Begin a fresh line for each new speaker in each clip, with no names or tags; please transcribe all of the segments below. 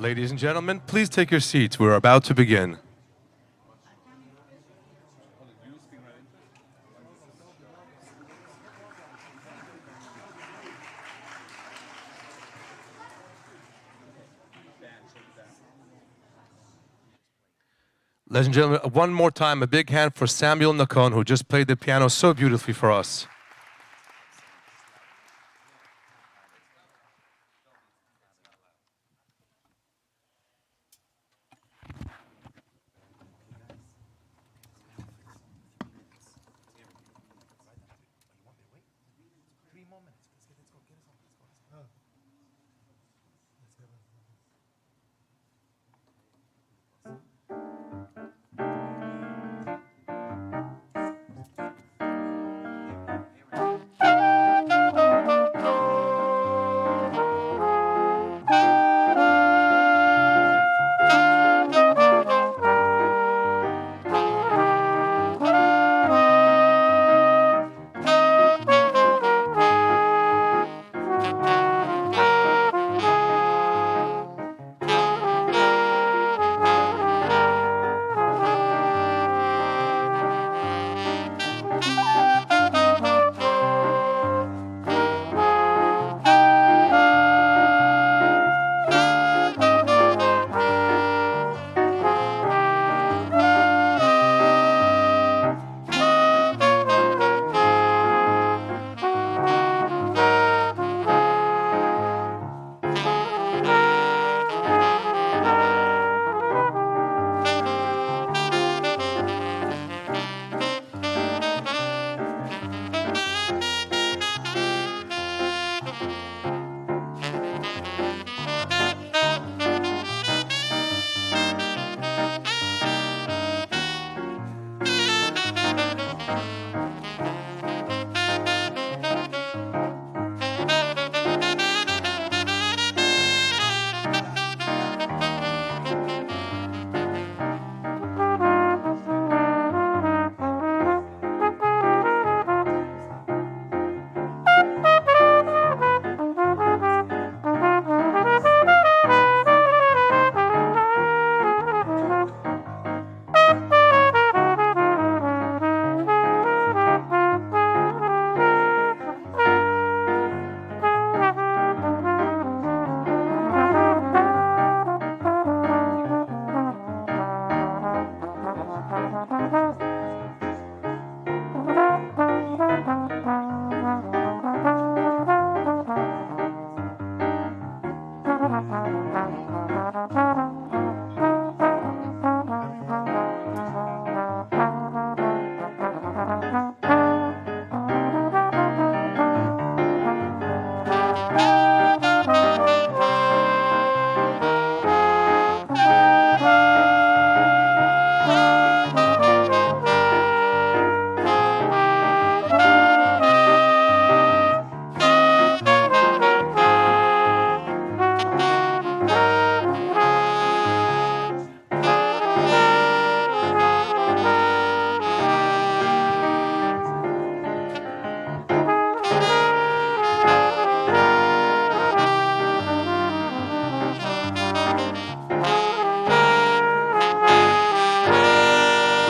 Ladies and gentlemen, please take your seats. We're about to begin. Ladies and gentlemen, one more time, a big hand for Samuel Nakon, who just played the piano so beautifully for us.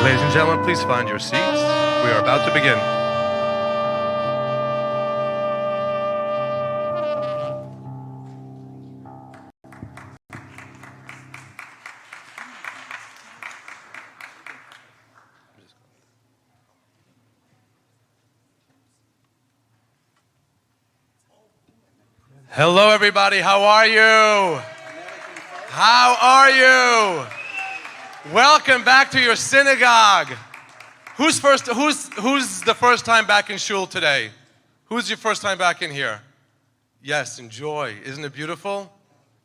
Ladies and gentlemen, please find your seats. We are about to begin. Hello, everybody. How are you? How are you? Welcome back to your synagogue. Who's the first time back in shul today? Who's your first time back in here? Yes, enjoy. Isn't it beautiful?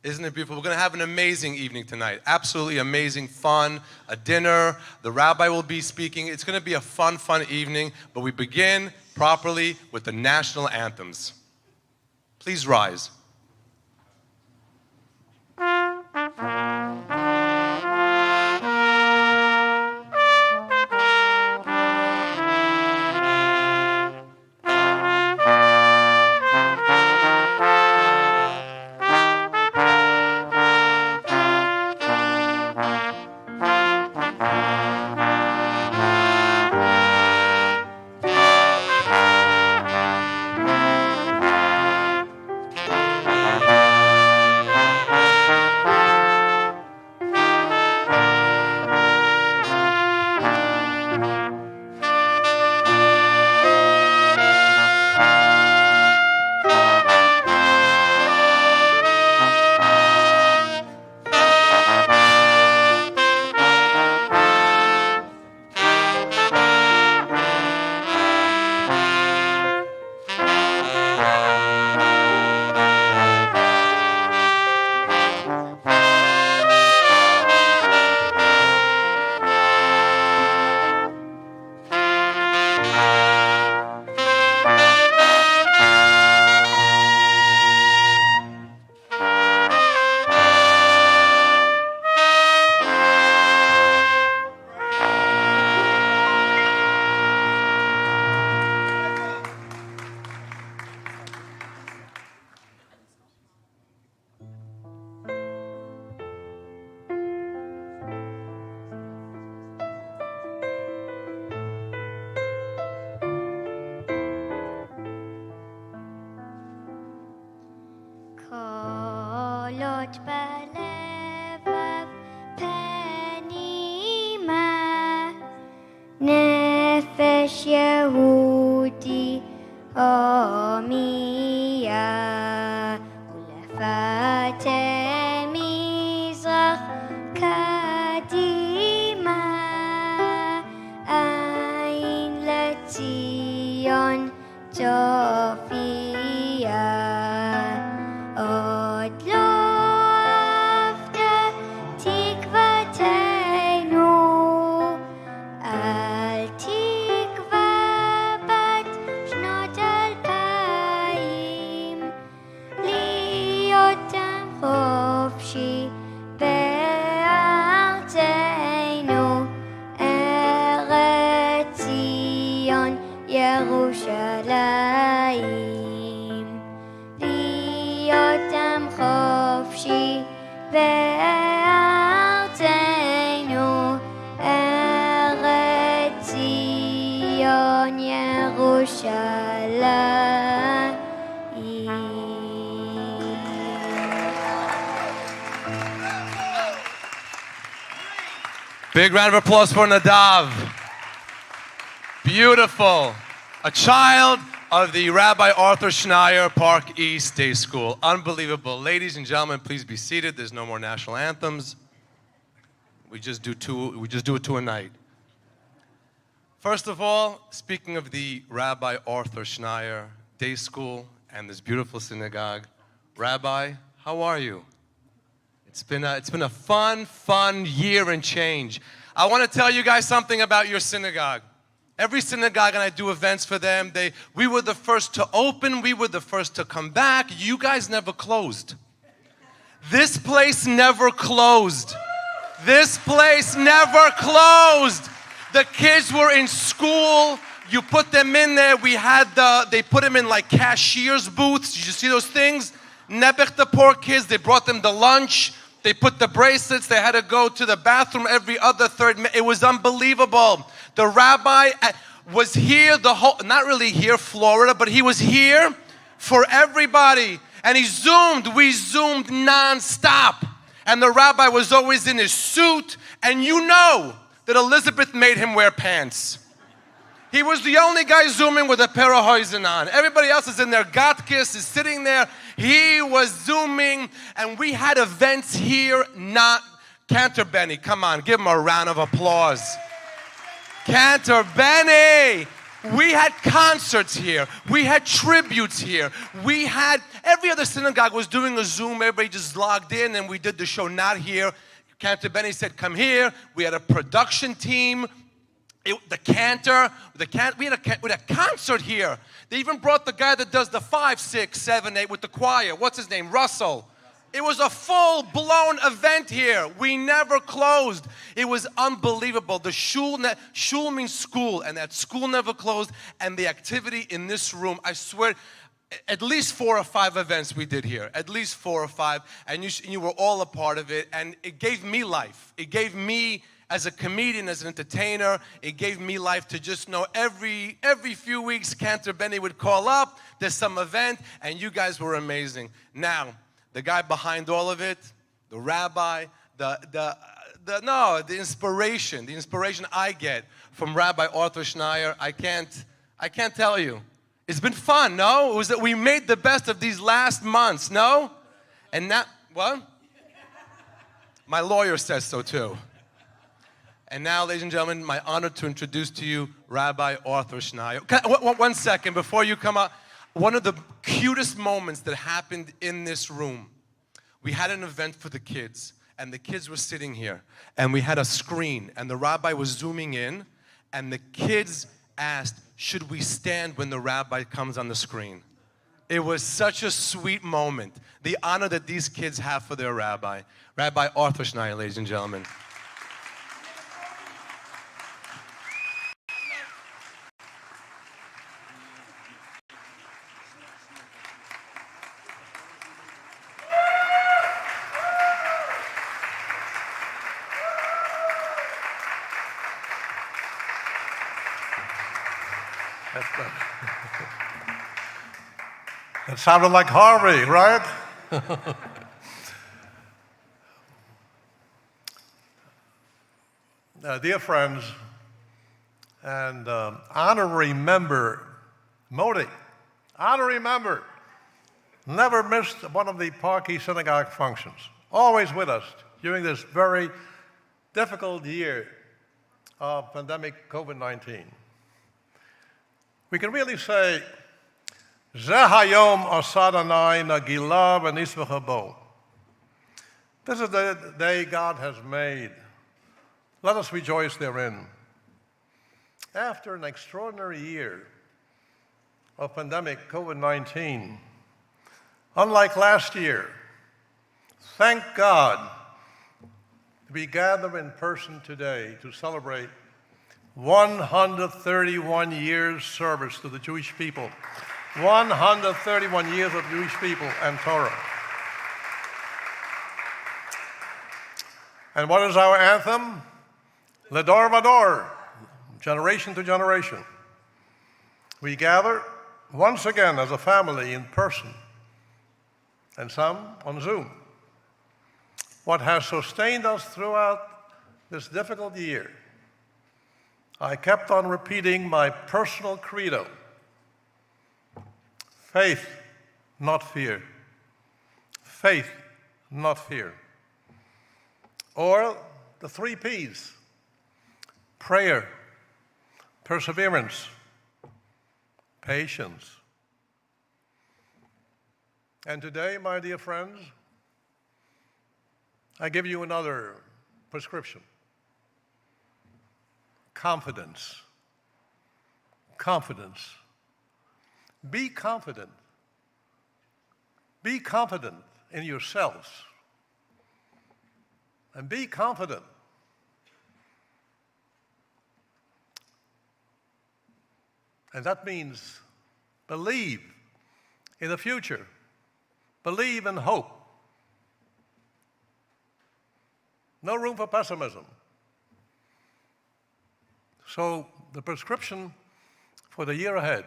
Isn't it beautiful? We're going to have an amazing evening tonight. Absolutely amazing fun, a dinner. The rabbi will be speaking. It's going to be a fun evening, but we begin properly with the national anthems. Please rise.
בלבב פנימה נפש יהודי הומיה ולפתה מזרח קדימה עין לציון צופיה עוד לא אבדה תקוותנו אל תקווה בת שנות 2000 להיות עם חופשי בארצנו ארץ ציון ירושלים להיות עם חופשי בארצנו ארץ ציון ירושלים.
Big round of applause for Nadav. Beautiful. A child of the Rabbi Arthur Schneier Park East Day School. Unbelievable. Ladies and gentlemen, please be seated. There's no more national anthems. We just do two a night. First of all, speaking of the Rabbi Arthur Schneier Day School and this beautiful synagogue, Rabbi, how are you? It's been a fun year and change. I want to tell you guys something about your synagogue. Every synagogue, and I do events for them, we were the first to open, we were the first to come back. You guys never closed. This place never closed. This place never closed. The kids were in school. You put them in there. They put them in like cashier's booths. Did you see those things? Nebuch, the poor kids, they brought them the lunch. They put the bracelets. They had to go to the bathroom every other third minute. It was unbelievable. The rabbi was here, not really here, Florida, but he was here for everybody. And we zoomed nonstop. And the rabbi was always in his suit. And you know that Elizabeth made him wear pants. He was the only guy zooming with a pair of hosen on. Everybody else is in their gatkis, is sitting there. He was zooming, and we had events here, Cantor Benny, come on, give him a round of applause. Cantor Benny! We had concerts here. We had tributes here. Every other synagogue was doing a Zoom. Everybody just logged in, and we did the show not here. Cantor Benny said, come here. We had a production team. We had a concert here. They even brought the guy that does the 5, 6, 7, 8 with the choir. What's his name? Russell. It was a full-blown event here. We never closed. It was unbelievable. The shul means school, and that school never closed. And the activity in this room, I swear, at least 4 or 5 events we did here. At least 4 or 5. And you were all a part of it. And it gave me life. It gave me, as a comedian, as an entertainer, it gave me life to just know every few weeks, Cantor Benny would call up, there's some event, and you guys were amazing. Now, the guy behind all of it, the rabbi, the inspiration I get from Rabbi Arthur Schneier, I can't tell you. It's been fun, no? It was that we made the best of these last months, no? And now, what? My lawyer says so too. And now, ladies and gentlemen, my honor to introduce to you Rabbi Arthur Schneier. 1 second before you come up. One of the cutest moments that happened in this room, we had an event for the kids, and the kids were sitting here, and we had a screen, and the rabbi was zooming in, and the kids asked, should we stand when the rabbi comes on the screen? It was such a sweet moment. The honor that these kids have for their rabbi. Rabbi Arthur Schneier, ladies and gentlemen.
It sounded like Harvey, right? Dear friends, and honorary member Modi, honorary member, never missed one of the Park East Synagogue functions, always with us during this very difficult year of pandemic COVID-19. We can really say, Zeh hayom asad Adonai nagilah v'nismcha bo. This is the day God has made. Let us rejoice therein. After an extraordinary year of pandemic COVID-19, unlike last year, thank God we gather in person today to celebrate 131 years service to the Jewish people. 131 years of Jewish people and Torah. And what is our anthem? Ledor vador, generation to generation. We gather once again as a family in person, and some on Zoom. What has sustained us throughout this difficult year, I kept on repeating my personal credo: faith, not fear. Faith, not fear. Or the 3 P's: prayer, perseverance, patience. And today, my dear friends, I give you another prescription: confidence. Confidence. Be confident. Be confident in yourselves. And be confident and that means believe in the future. Believe in hope. No room for pessimism. So the prescription for the year ahead: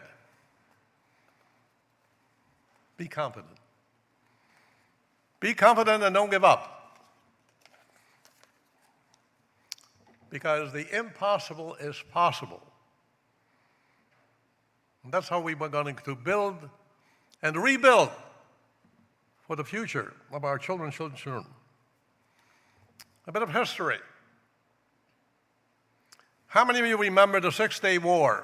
be confident. Be confident and don't give up. Because the impossible is possible. And that's how we were going to build and rebuild for the future of our children's children. A bit of history. How many of you remember the Six-Day War?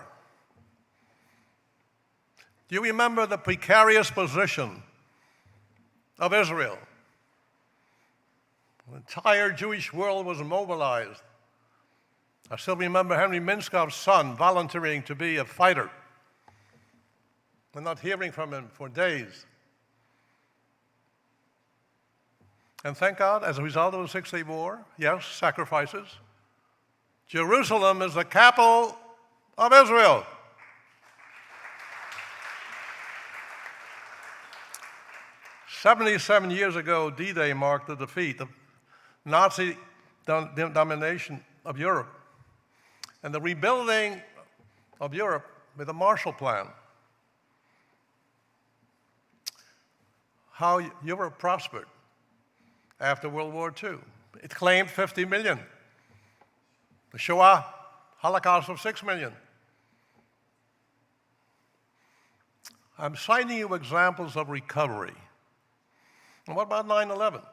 Do you remember the precarious position of Israel? The entire Jewish world was mobilized. I still remember Henry Minskov's son volunteering to be a fighter and not hearing from him for days. And thank God, as a result of the Six-Day War, yes, sacrifices, Jerusalem is the capital of Israel. "77 years ago, D-Day marked the defeat of Nazi domination of Europe and the rebuilding of Europe with the Marshall Plan. How Europe prospered after World War II. It claimed 50 million. The Shoah, Holocaust of 6 million. I'm citing you examples of recovery. And what about 9/11?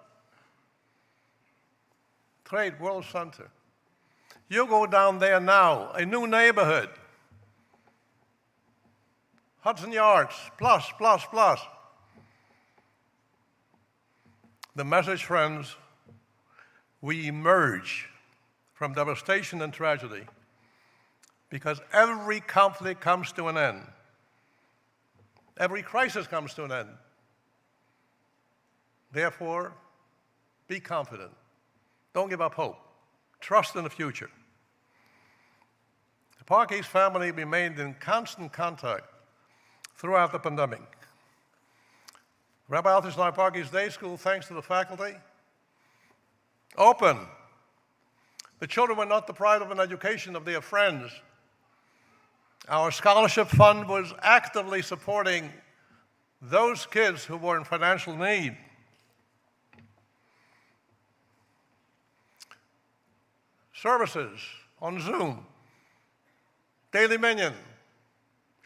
Trade World Center. You go down there now, a new neighborhood. Hudson Yards, plus. The message, friends: we emerge from devastation and tragedy because every conflict comes to an end. Every crisis comes to an end. Therefore, be confident. Don't give up hope. Trust in the future. The Park East family remained in constant contact throughout the pandemic. Rabbi Schneier Park East Day School, thanks to the faculty, open. The children were not deprived of an education of their friends. Our scholarship fund was actively supporting those kids who were in financial need. services on Zoom, daily minyan,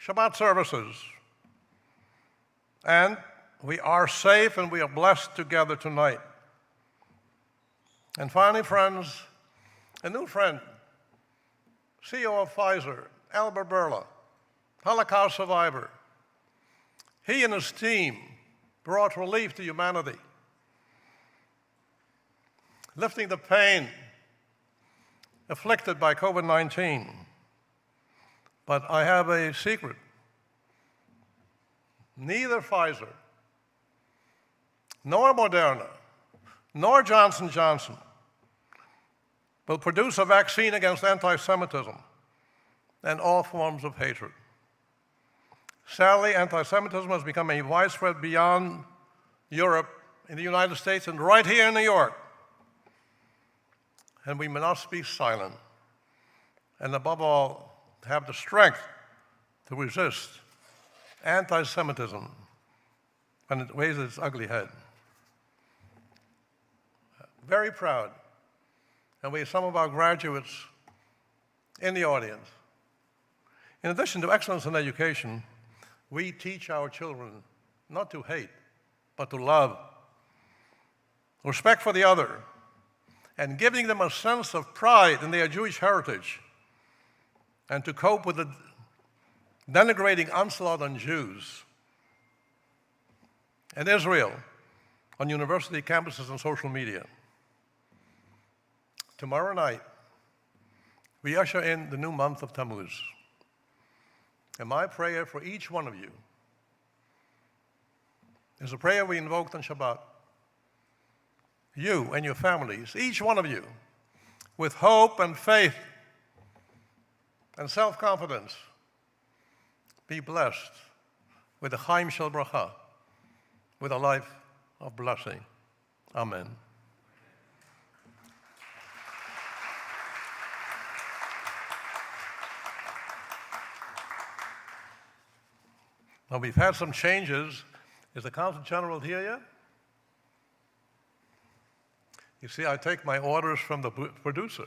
Shabbat services. And we are safe and we are blessed together tonight. And finally, friends, a new friend, CEO of Pfizer, Albert Bourla, Holocaust survivor. He and his team brought relief to humanity, lifting the pain afflicted by COVID-19. But I have a secret. Neither Pfizer, nor Moderna, nor Johnson & Johnson will produce a vaccine against anti-Semitism and all forms of hatred. Sadly, anti-Semitism has become a widespread beyond Europe, in the United States, and right here in New York. And we must be silent, and above all, have the strength to resist anti-Semitism when it raises its ugly head. Very proud, and we have some of our graduates in the audience. In addition to excellence in education, we teach our children not to hate, but to love, respect for the other, and giving them a sense of pride in their Jewish heritage, and to cope with the denigrating onslaught on Jews and Israel on university campuses and social media. Tomorrow night, we usher in the new month of Tammuz. And my prayer for each one of you is a prayer we invoked on Shabbat. You and your families, each one of you, with hope and faith and self-confidence, be blessed with a Chaim Shel Bracha, with a life of blessing. Amen. Now, we've had some changes. Is the Consul General here yet? You see, I take my orders from the producer.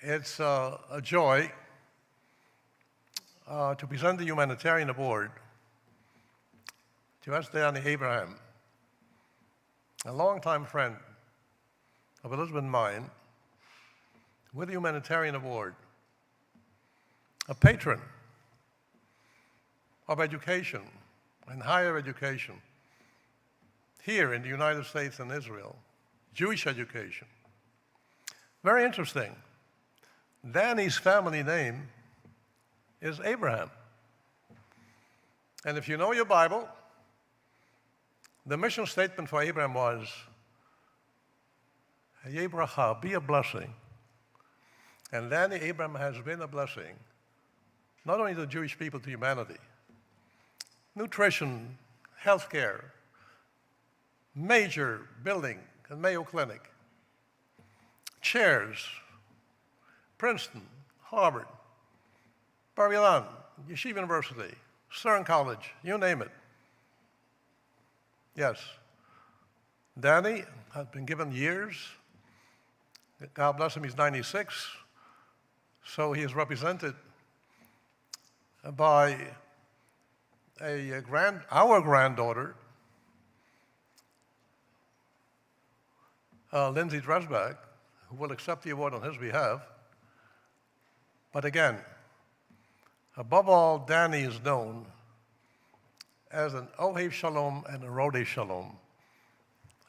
It's a joy to present the Humanitarian Award to Dayna Abraham, a longtime friend of Elizabeth and mine, with the Humanitarian Award, a patron of education and higher education here in the United States and Israel, Jewish education. Very interesting. Danny's family name is Abraham. And if you know your Bible, the mission statement for Abraham was, Yebracha, be a blessing. And Danny Abraham has been a blessing, not only to the Jewish people, to humanity. Nutrition, healthcare, major building at Mayo Clinic, chairs, Princeton, Harvard, Bar Ilan, Yeshiva University, Stern College, you name it. Yes. Danny has been given years. God bless him, he's 96. So he is represented by our granddaughter, Lindsay Dresbach, who will accept the award on his behalf. But again, above all, Danny is known as an Ohev Shalom and a Rodeh Shalom,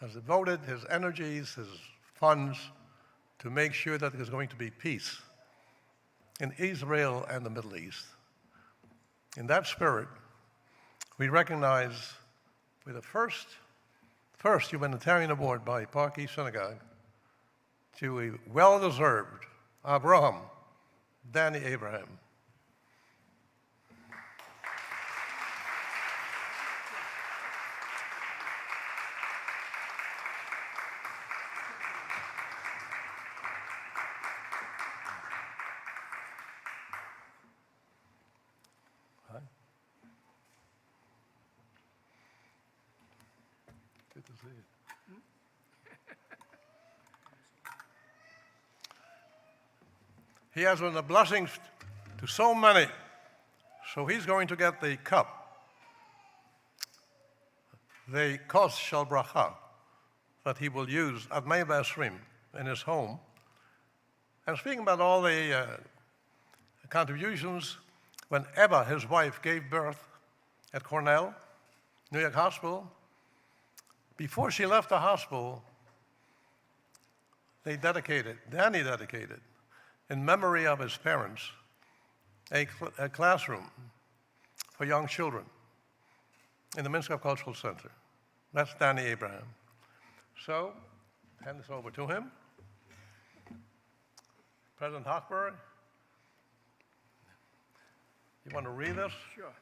has devoted his energies, his funds, to make sure that there's going to be peace in Israel and the Middle East. In that spirit, we recognize with the first Humanitarian Award by Park East Synagogue to a well-deserved Abraham, Danny Abraham. Good to see you. He has been a blessing to so many. So he's going to get the cup, the kos shel bracha, that he will use at Mei V'Esrim in his home. And speaking about all the contributions, when Eva, his wife, gave birth at Cornell, New York Hospital, before she left the hospital, Danny dedicated, in memory of his parents, a classroom for young children in the Minsk Cultural Center. That's Danny Abraham. So, hand this over to him. President Hochberg, you want to read this?
Sure.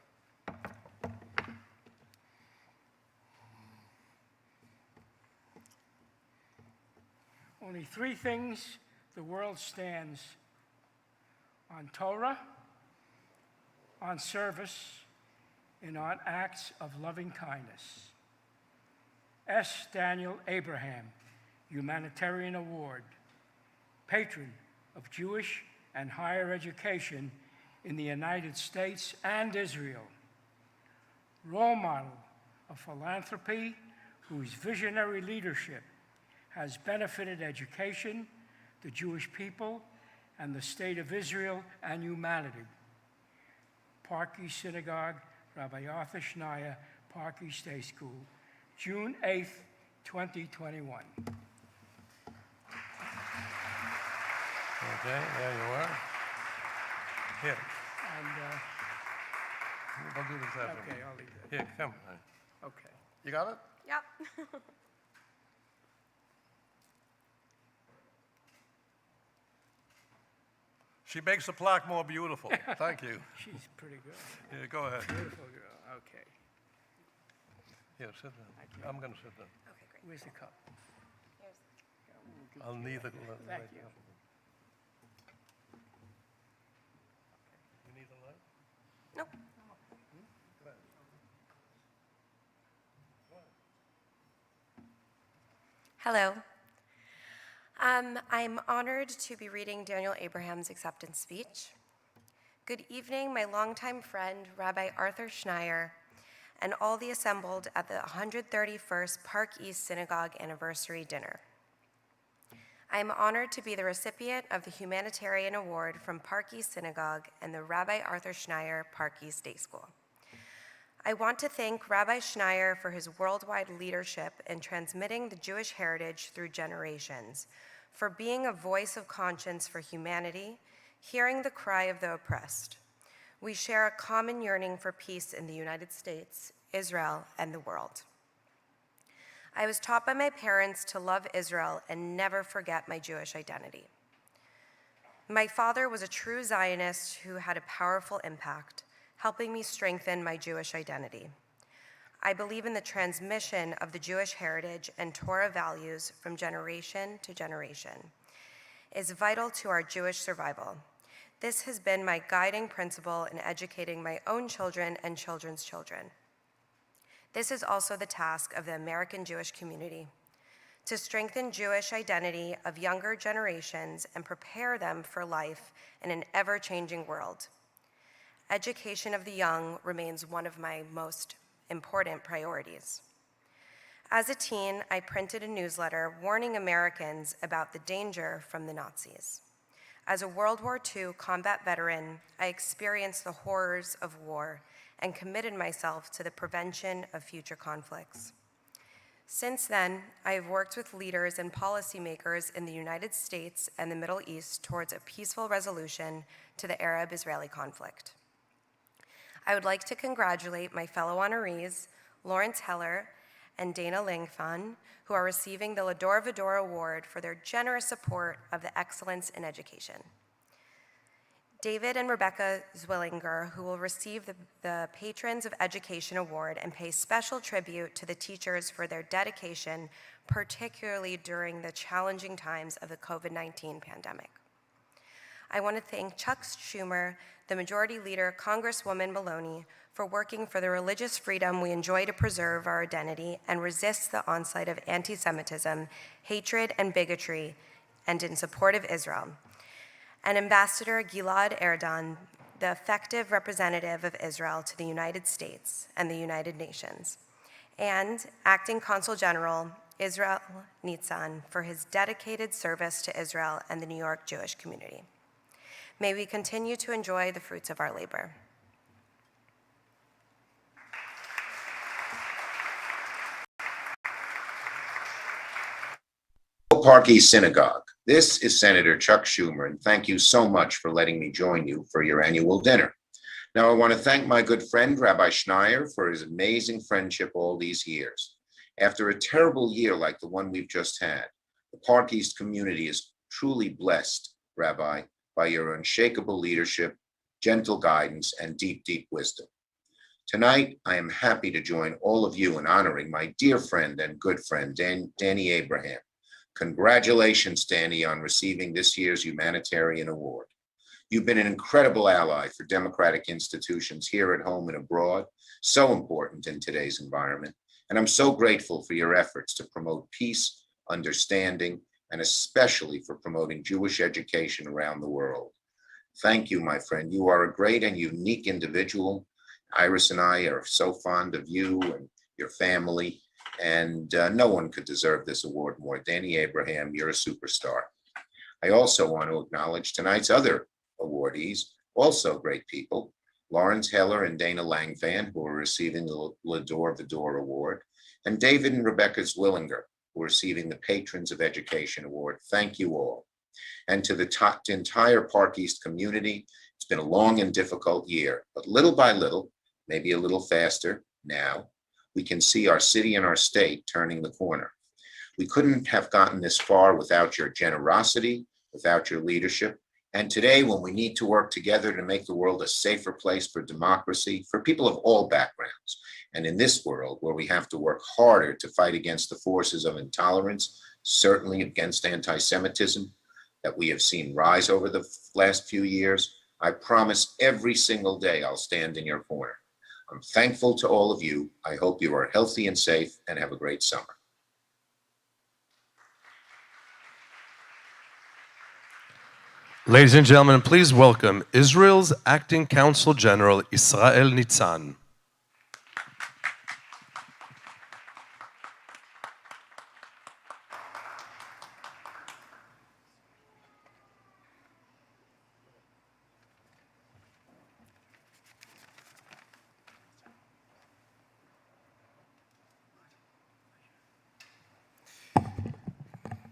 Only three things the world stands: on Torah, on service, and on acts of loving kindness. S. Daniel Abraham, Humanitarian Award, Patron of Jewish and higher education in the United States and Israel. Role model of philanthropy whose visionary leadership has benefited education, the Jewish people, and the state of Israel and humanity. Park East Synagogue, Rabbi Arthur Schneier, Park East Day School, June 8th, 2021.
Okay, there you are. Here,
And,
we'll do this after.
okay, I'll leave that.
Here, come.
Okay.
You got it?
Yep.
She makes the plaque more beautiful. Thank you.
She's pretty good.
Here, go ahead.
Beautiful girl. Okay.
Here, sit down. I'm going to sit down.
Okay, great.
Where's the cup?
I'll need the.
Thank you.
You need the light?
Nope. Hello. I'm honored to be reading Daniel Abraham's acceptance speech. Good evening, my longtime friend, Rabbi Arthur Schneier, and all the assembled at the 131st Park East Synagogue Anniversary Dinner. I am honored to be the recipient of the Humanitarian Award from Park East Synagogue and the Rabbi Arthur Schneier Park East Day School. I want to thank Rabbi Schneier for his worldwide leadership in transmitting the Jewish heritage through generations, for being a voice of conscience for humanity, hearing the cry of the oppressed. We share a common yearning for peace in the United States, Israel, and the world. I was taught by my parents to love Israel and never forget my Jewish identity. My father was a true Zionist who had a powerful impact, helping me strengthen my Jewish identity. I believe in the transmission of the Jewish heritage and Torah values from generation to generation. It is vital to our Jewish survival. This has been my guiding principle in educating my own children and children's children. This is also the task of the American Jewish community, to strengthen Jewish identity of younger generations and prepare them for life in an ever-changing world. Education of the young remains one of my most important priorities. As a teen, I printed a newsletter warning Americans about the danger from the Nazis. As a World War II combat veteran, I experienced the horrors of war and committed myself to the prevention of future conflicts. Since then, I have worked with leaders and policymakers in the United States and the Middle East towards a peaceful resolution to the Arab-Israeli conflict. I would like to congratulate my fellow honorees, Lawrence Heller and Dayna Langfan, who are receiving the Lador Vador Award for their generous support of the excellence in education. David and Rebecca Zwillinger, who will receive the Patrons of Education Award and pay special tribute to the teachers for their dedication, particularly during the challenging times of the COVID-19 pandemic. I want to thank Chuck Schumer, the Majority Leader, Congresswoman Maloney, for working for the religious freedom we enjoy to preserve our identity and resist the onslaught of anti-Semitism, hatred, and bigotry, and in support of Israel. and Ambassador Gilad Erdan, the effective representative of Israel to the United States and the United Nations, and Acting Consul General Israel Nitzan for his dedicated service to Israel and the New York Jewish community. May we continue to enjoy the fruits of our labor.
Park East Synagogue. This is Senator Chuck Schumer, and thank you so much for letting me join you for your annual dinner. Now, I want to thank my good friend, Rabbi Schneier, for his amazing friendship all these years. After a terrible year like the one we've just had, the Park East community is truly blessed, Rabbi, by your unshakable leadership, gentle guidance, and deep, deep wisdom. Tonight, I am happy to join all of you in honoring my dear friend and good friend, Danny Abraham. Congratulations, Danny, on receiving this year's Humanitarian Award. You've been an incredible ally for democratic institutions here at home and abroad, so important in today's environment, and I'm so grateful for your efforts to promote peace, understanding, and especially for promoting Jewish education around the world. Thank you, my friend. You are a great and unique individual. Iris and I are so fond of you and your family, and no one could deserve this award more. Danny Abraham, you're a superstar. I also want to acknowledge tonight's other awardees, also great people, Lawrence Heller and Dayna Langfan, who are receiving the L'Adore V'Dor Award, and David and Rebecca Zwillinger, who are receiving the Patrons of Education Award. Thank you all. And to the entire Park East community, it's been a long and difficult year, but little by little, maybe a little faster now, we can see our city and our state turning the corner. We couldn't have gotten this far without your generosity, without your leadership. And today, when we need to work together to make the world a safer place for democracy, for people of all backgrounds, and in this world where we have to work harder to fight against the forces of intolerance, certainly against anti-Semitism that we have seen rise over the last few years, I promise every single day I'll stand in your corner. I'm thankful to all of you. I hope you are healthy and safe and have a great summer.
Ladies and gentlemen, please welcome Israel's Acting Consul General, Israel Nitzan.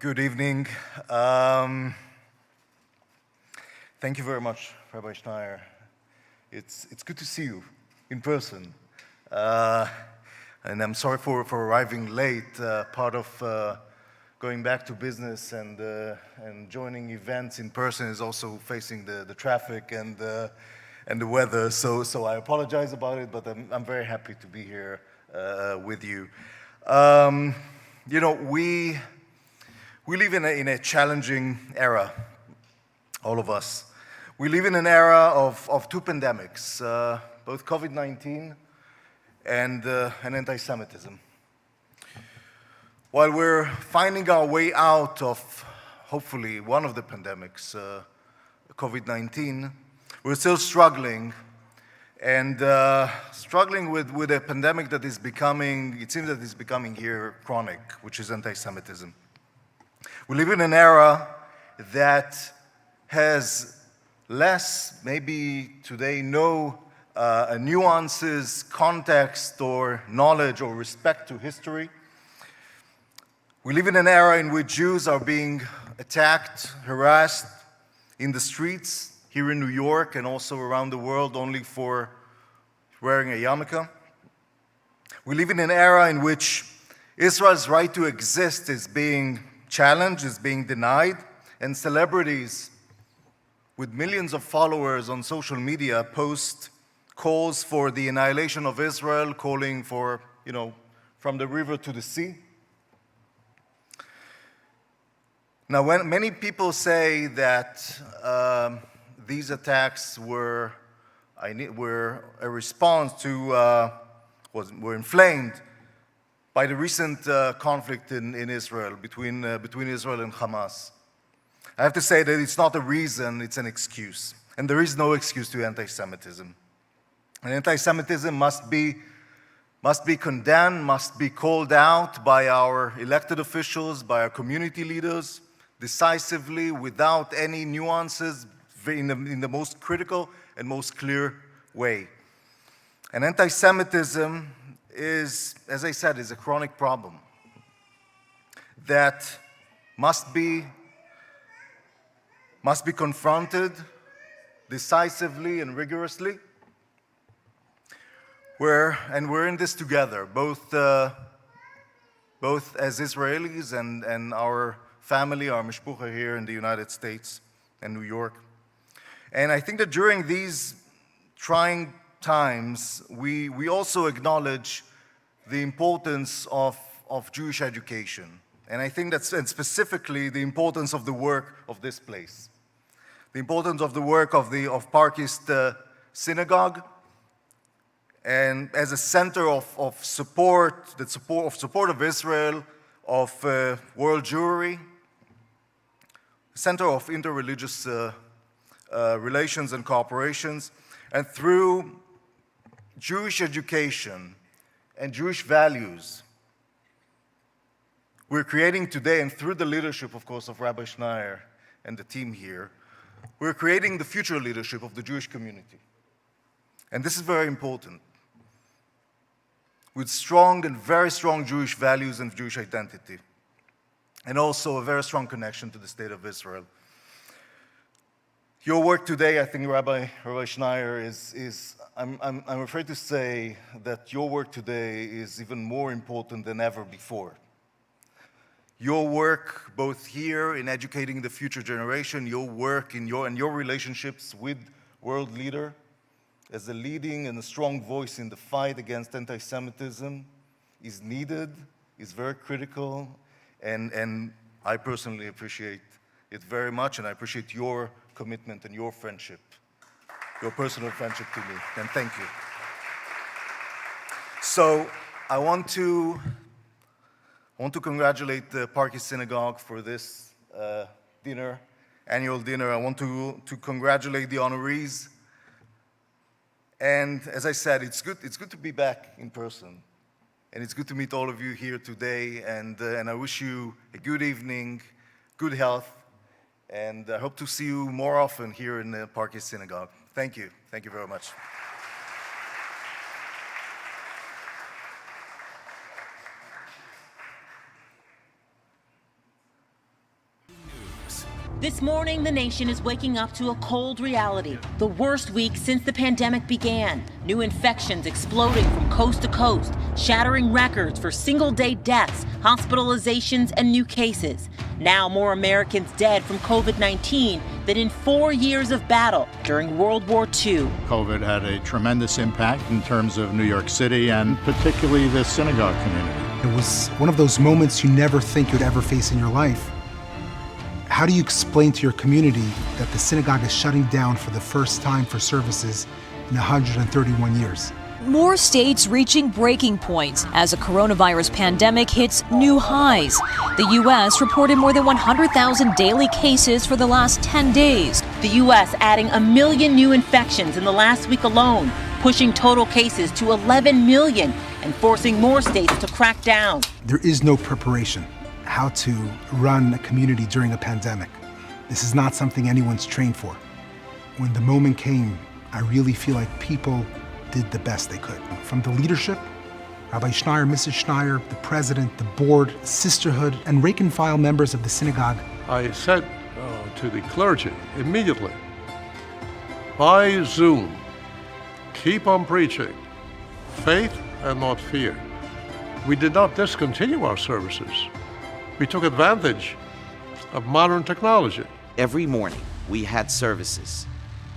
Good evening. Thank you very much, Rabbi Schneier. It's good to see you in person. And I'm sorry for arriving late. Part of going back to business and joining events in person is also facing the traffic and the weather. So I apologize about it, but I'm very happy to be here with you. You know, we live in a challenging era, all of us. We live in an era of two pandemics, both COVID-19 and anti-Semitism. While we're finding our way out of, hopefully, one of the pandemics, COVID-19, we're still struggling, and struggling with a pandemic that is becoming, it seems that it's becoming here chronic, which is anti-Semitism. We live in an era that has less, maybe today, no nuances, context, or knowledge or respect to history. We live in an era in which Jews are being attacked, harassed in the streets, here in New York and also around the world, only for wearing a yarmulke. We live in an era in which Israel's right to exist is being challenged, is being denied, and celebrities with millions of followers on social media post calls for the annihilation of Israel, calling for, you know, from the river to the sea. Now, when many people say that these attacks were a response to, were inflamed by the recent conflict in Israel, between Israel and Hamas. I have to say that it's not a reason, it's an excuse. And there is no excuse to anti-Semitism. And anti-Semitism must be condemned, must be called out by our elected officials, by our community leaders, decisively, without any nuances, in the most critical and most clear way. And anti-Semitism is, as I said, is a chronic problem that must be confronted decisively and rigorously. We're in this together, both as Israelis and our family, our mishpucha here in the United States and New York. And I think that during these trying times, we also acknowledge the importance of Jewish education. And I think that's, and specifically the importance of the work of this place. The importance of the work of Park East Synagogue, and as a center of support of Israel, of world Jewry, center of interreligious relations and cooperations, and through Jewish education and Jewish values, we're creating today, and through the leadership, of course, of Rabbi Schneier and the team here, we're creating the future leadership of the Jewish community. And this is very important. With strong and very strong Jewish values and Jewish identity, and also a very strong connection to the state of Israel. Your work today, I think, Rabbi Schneier, I'm afraid to say that your work today is even more important than ever before. Your work, both here in educating the future generation, your work in your relationships with world leader, as a leading and a strong voice in the fight against anti-Semitism, is needed, is very critical, and I personally appreciate it very much, and I appreciate your commitment and your friendship, your personal friendship to me, and thank you. So I want to congratulate the Park East Synagogue for this annual dinner. I want to congratulate the honorees. And as I said, it's good to be back in person. And it's good to meet all of you here today. And I wish you a good evening, good health, and I hope to see you more often here in the Park East Synagogue. Thank you. Thank you very much.
This morning, the nation is waking up to a cold reality. The worst week since the pandemic began. New infections exploding from coast to coast, shattering records for single-day deaths, hospitalizations, and new cases. Now more Americans dead from COVID-19 than in 4 years of battle during World War II.
COVID had a tremendous impact in terms of New York City and particularly the synagogue community.
It was one of those moments you never think you'd ever face in your life. How do you explain to your community that the synagogue is shutting down for the first time for services in 131 years?
More states reaching breaking points as a coronavirus pandemic hits new highs. The U.S. reported more than 100,000 daily cases for the last 10 days.
The U.S. adding 1 million new infections in the last week alone, pushing total cases to 11 million and forcing more states to crack down.
There is no preparation how to run a community during a pandemic. This is not something anyone's trained for. When the moment came, I really feel like people did the best they could. From the leadership, Rabbi Schneier, Mrs. Schneier, the president, the board, sisterhood, and rank and file members of the synagogue.
I said to the clergy immediately, by Zoom, keep on preaching, faith and not fear. We did not discontinue our services. We took advantage of modern technology.
Every morning, we had services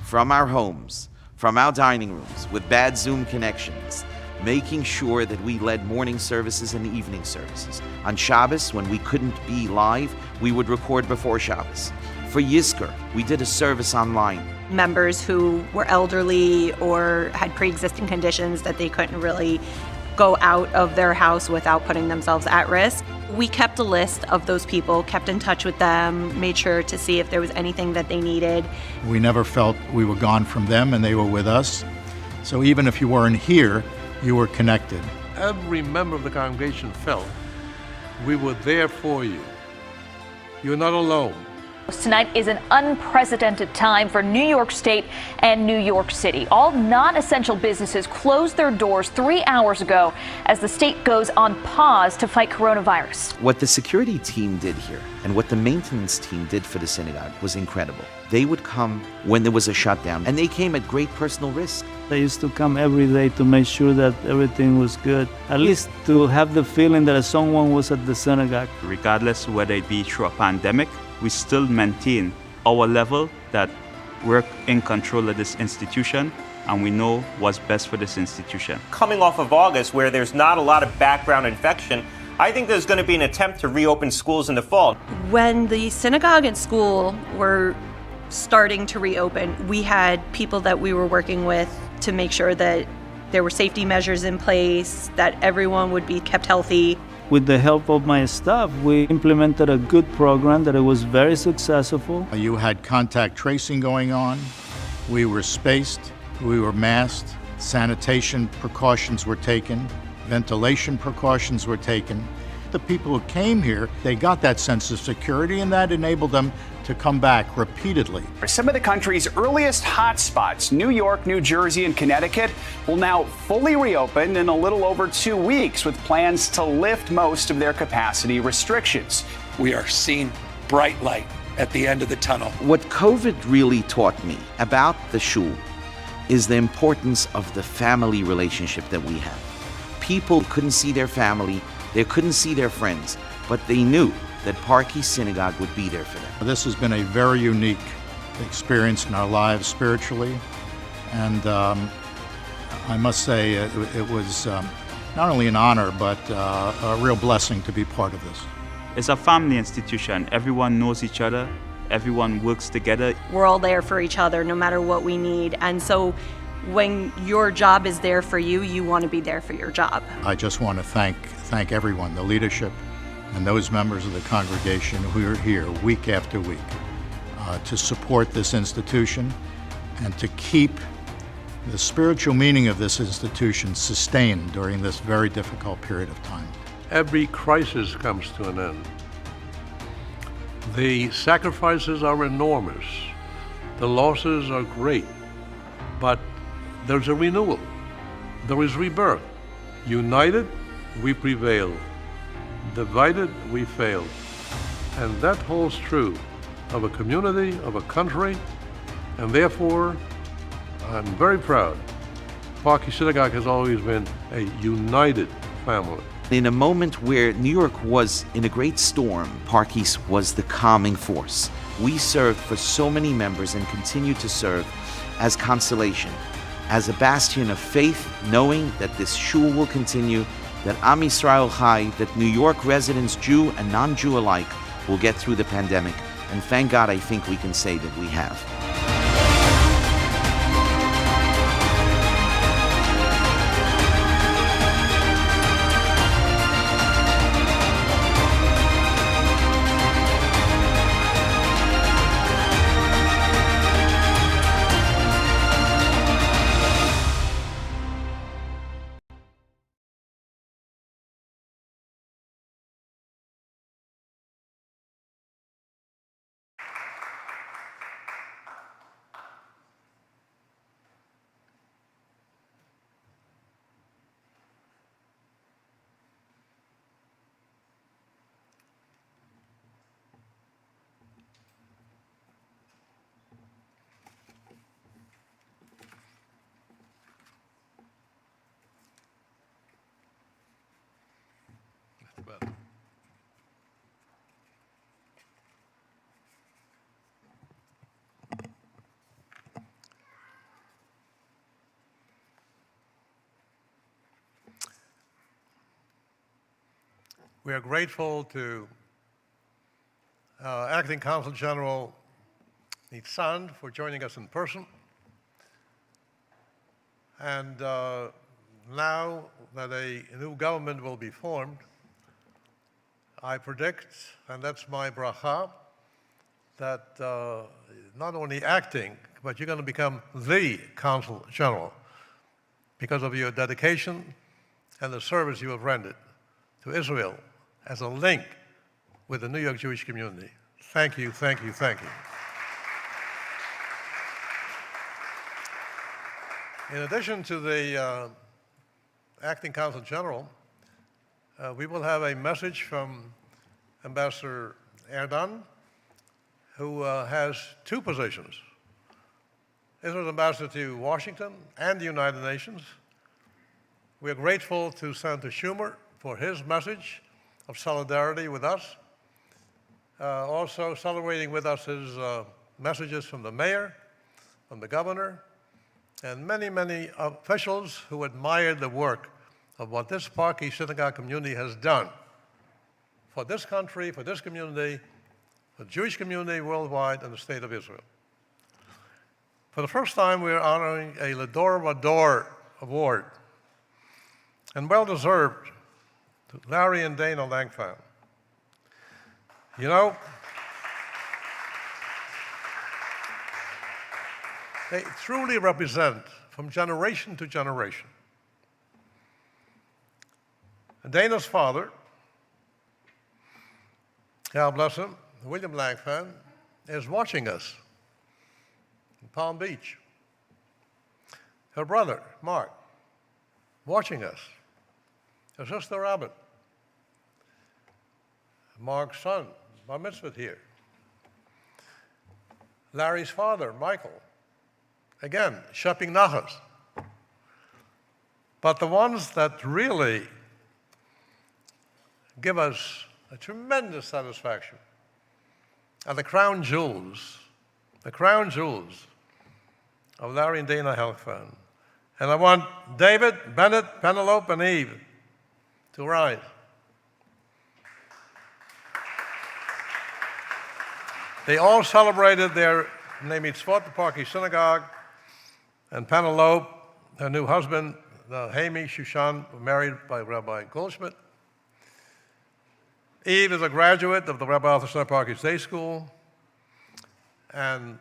from our homes, from our dining rooms, with bad Zoom connections, making sure that we led morning services and evening services. On Shabbos, when we couldn't be live, we would record before Shabbos. For Yizkor, we did a service online.
Members who were elderly or had pre-existing conditions that they couldn't really go out of their house without putting themselves at risk. We kept a list of those people, kept in touch with them, made sure to see if there was anything that they needed.
We never felt we were gone from them and they were with us. So even if you weren't here, you were connected.
Every member of the congregation felt we were there for you. You're not alone.
Tonight is an unprecedented time for New York State and New York City. All non-essential businesses closed their doors 3 hours ago as the state goes on pause to fight coronavirus.
What the security team did here and what the maintenance team did for the synagogue was incredible. They would come when there was a shutdown, and they came at great personal risk.
They used to come every day to make sure that everything was good, at least to have the feeling that someone was at the synagogue.
Regardless whether it be through a pandemic, we still maintain our level that we're in control of this institution and we know what's best for this institution.
Coming off of August, where there's not a lot of background infection, I think there's going to be an attempt to reopen schools in the fall.
When the synagogue and school were starting to reopen, we had people that we were working with to make sure that there were safety measures in place, that everyone would be kept healthy.
With the help of my staff, we implemented a good program that it was very successful.
You had contact tracing going on. We were spaced. We were masked. Sanitation precautions were taken. Ventilation precautions were taken. The people who came here, they got that sense of security, and that enabled them to come back repeatedly.
Some of the country's earliest hotspots, New York, New Jersey, and Connecticut, will now fully reopen in a little over 2 weeks with plans to lift most of their capacity restrictions.
We are seeing bright light at the end of the tunnel.
What COVID really taught me about the shul is the importance of the family relationship that we have. People couldn't see their family, they couldn't see their friends, but they knew that Park East Synagogue would be there for them.
This has been a very unique experience in our lives spiritually, and I must say it was not only an honor, but a real blessing to be part of this.
It's a family institution. Everyone knows each other. Everyone works together.
We're all there for each other no matter what we need. And so when your job is there for you, you want to be there for your job.
I just want to thank everyone, the leadership, and those members of the congregation who are here week after week to support this institution and to keep the spiritual meaning of this institution sustained during this very difficult period of time.
Every crisis comes to an end. The sacrifices are enormous. The losses are great. But there's a renewal. There is rebirth. United, we prevail. Divided, we fail. And that holds true of a community, of a country, and therefore, I'm very proud. Park East Synagogue has always been a united family.
In a moment where New York was in a great storm, Park East was the calming force. We served for so many members and continue to serve as consolation, as a bastion of faith, knowing that this shul will continue, that Am Yisrael Chai, that New York residents, Jew and non-Jew alike, will get through the pandemic. And thank God, I think we can say that we have.
We are grateful to Acting Consul General Nitzan for joining us in person. And now that a new government will be formed, I predict, and that's my bracha, that not only acting, but you're going to become the Consul General because of your dedication and the service you have rendered to Israel as a link with the New York Jewish community. Thank you, thank you, thank you. In addition to the acting Consul General, we will have a message from Ambassador Erdogan, who has two positions. Israel's ambassador to Washington and the United Nations. We are grateful to Senator Schumer for his message of solidarity with us. Also celebrating with us his messages from the mayor, from the governor, and many, many officials who admired the work of what this Park East Synagogue community has done for this country, for this community, for the Jewish community worldwide, and the state of Israel. For the first time, we are honoring a L'Dor Vador award, and well-deserved, to Larry and Dayna Langfan. You know, they truly represent, from generation to generation. And Dayna's father, God bless him, William Langfan, is watching us in Palm Beach. Her brother, Mark, watching us. Her sister, Robin. Mark's son, Bar Mitzvah here. Larry's father, Michael, again, Shepping Nachas. But the ones that really give us a tremendous satisfaction are the crown jewels of Larry and Dayna Langfan. And I want David, Bennett, Penelope, and Eve to rise. They all celebrated their Bnei Mitzvot, the Park East Synagogue, and Penelope, her new husband, Hami Shushan, were married by Rabbi Goldschmidt. Eve is a graduate of the Rabbi Arthur Schneier Park East Day School. And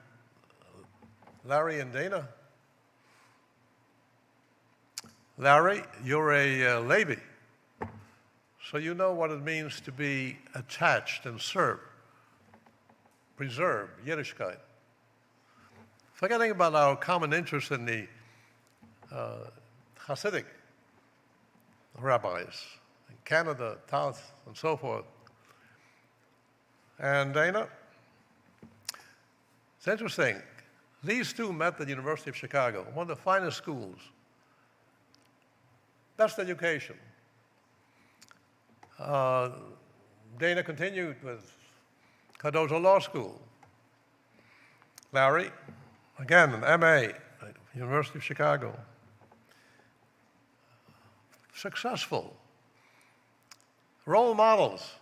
Larry and Dayna. Larry, you're a Levi, so you know what it means to be attached and serve, preserve, Yiddishkeit. Forgetting about our common interest in the Hasidic rabbis, in Canada, Taos, and so forth. And Dayna, it's interesting. These two met at the University of Chicago, one of the finest schools. Best education. Dayna continued with Cardozo Law School. Larry, again, an MA at the University of Chicago. Successful. Role models.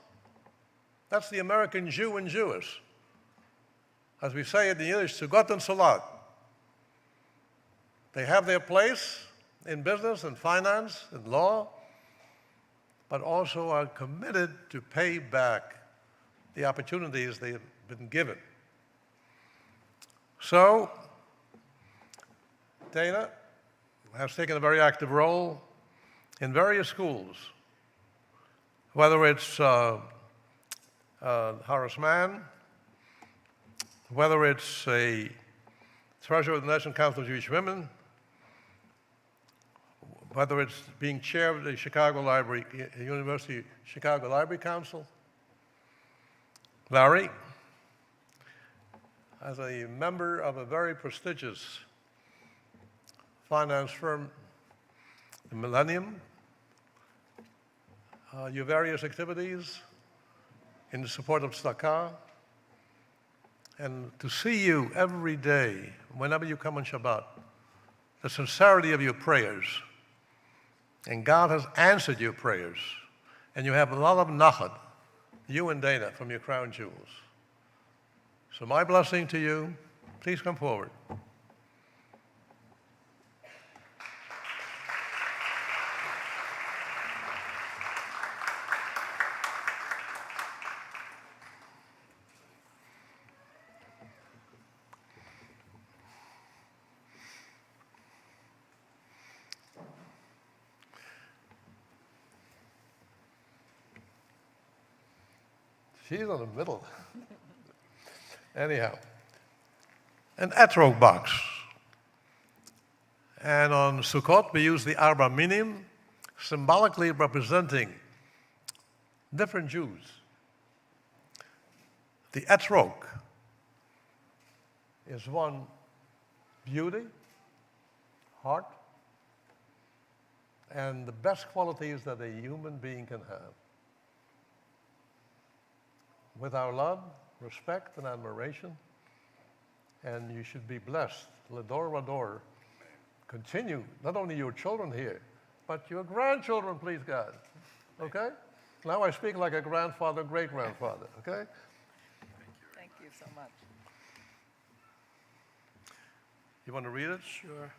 That's the American Jew and Jewess. As we say in the Yiddish, zu Gott und Salat. They have their place in business and finance and law, but also are committed to pay back the opportunities they have been given. So, Dayna has taken a very active role in various schools, whether it's Horace Mann, whether it's a treasurer of the National Council of Jewish Women, whether it's being chair of the Chicago Library, University Chicago Library Council. Larry, as a member of a very prestigious finance firm, the Millennium, your various activities in the support of tzedakah, and to see you every day, whenever you come on Shabbat, the sincerity of your prayers. And God has answered your prayers. And you have a lot of nachad, you and Dayna, from your crown jewels. So my blessing to you, please come forward. She's in the middle. Anyhow, an etrog box. And on Sukkot, we use the Arba Minim, symbolically representing different Jews. The etrog is one beauty, heart, and the best qualities that a human being can have. With our love, respect, and admiration, and you should be blessed. Lador Vador. Continue, not only your children here, but your grandchildren, please God. Okay? Now I speak like a grandfather, great-grandfather, okay?
Thank you so much.
You want to read it?
Sure.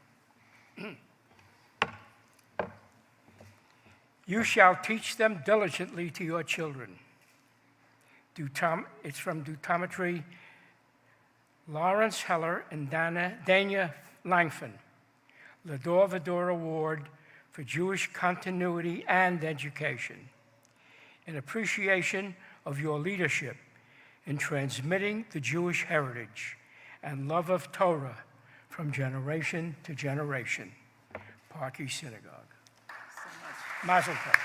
You shall teach them diligently to your children. It's from Dutometry, Lawrence Heller and Dayna Langfan. Lador Vador Award for Jewish Continuity and Education. In appreciation of your leadership in transmitting the Jewish heritage and love of Torah from generation to generation. Park East Synagogue. Mazel tov.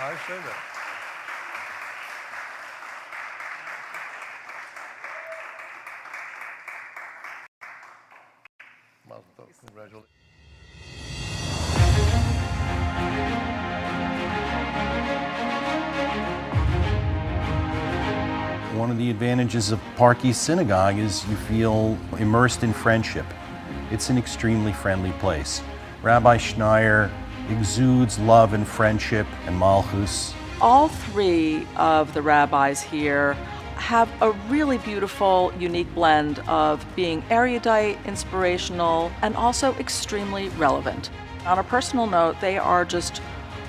I say that. Mazel tov. Congratulations.
One of the advantages of Park East Synagogue is you feel immersed in friendship. It's an extremely friendly place. Rabbi Schneier exudes love and friendship and malchus.
All three of the rabbis here have a really beautiful, unique blend of being erudite, inspirational, and also extremely relevant. On a personal note, they are just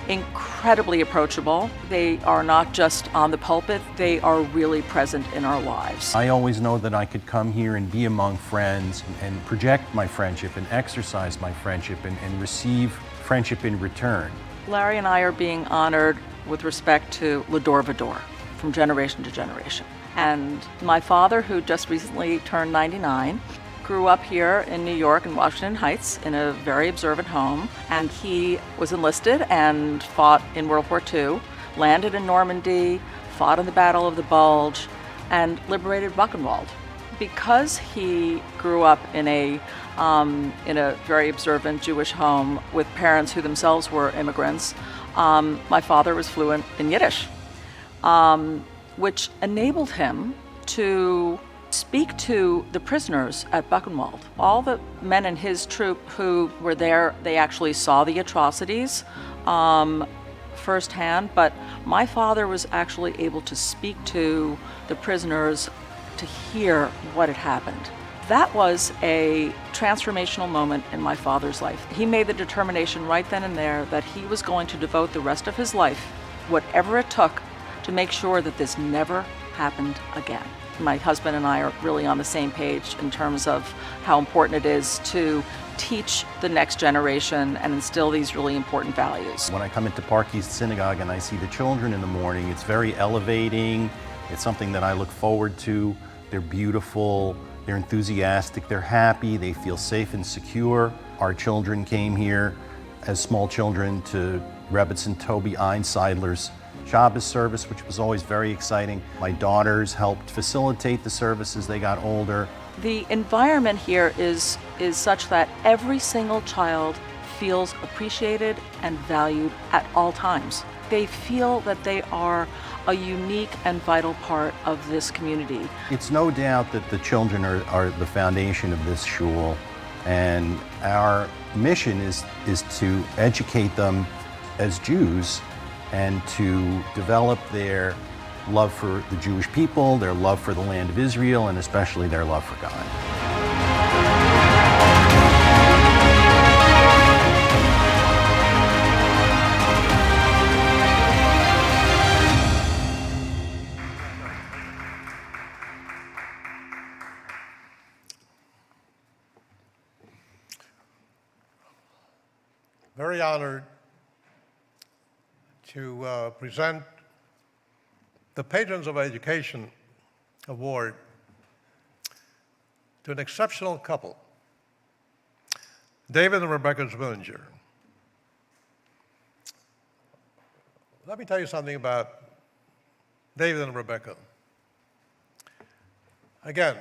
incredibly approachable. They are not just on the pulpit, they are really present in our lives.
I always know that I could come here and be among friends and project my friendship and exercise my friendship and receive friendship in return.
Larry and I are being honored with respect to Lador Vador, from generation to generation. And my father, who just recently turned 99, grew up here in New York in Washington Heights in a very observant home, and he was enlisted and fought in World War II, landed in Normandy, fought in the Battle of the Bulge, and liberated Buchenwald. Because he grew up in a very observant Jewish home with parents who themselves were immigrants, my father was fluent in Yiddish, which enabled him to speak to the prisoners at Buchenwald. All the men in his troop who were there, they actually saw the atrocities firsthand, but my father was actually able to speak to the prisoners to hear what had happened. That was a transformational moment in my father's life. He made the determination right then and there that he was going to devote the rest of his life, whatever it took, to make sure that this never happened again. My husband and I are really on the same page in terms of how important it is to teach the next generation and instill these really important values.
When I come into Park East Synagogue and I see the children in the morning, it's very elevating. It's something that I look forward to. They're beautiful, they're enthusiastic, they're happy, they feel safe and secure. Our children came here as small children to Rebbitzin Toby Einseidler's Shabbos service, which was always very exciting. My daughters helped facilitate the service as they got older.
The environment here is such that every single child feels appreciated and valued at all times. They feel that they are a unique and vital part of this community.
It's no doubt that the children are the foundation of this shul, and our mission is to educate them as Jews and to develop their love for the Jewish people, their love for the land of Israel, and especially their love for God.
Very honored to present the Patrons of Education Award to an exceptional couple, David and Rebecca Zwillinger. Let me tell you something about David and Rebecca. Again,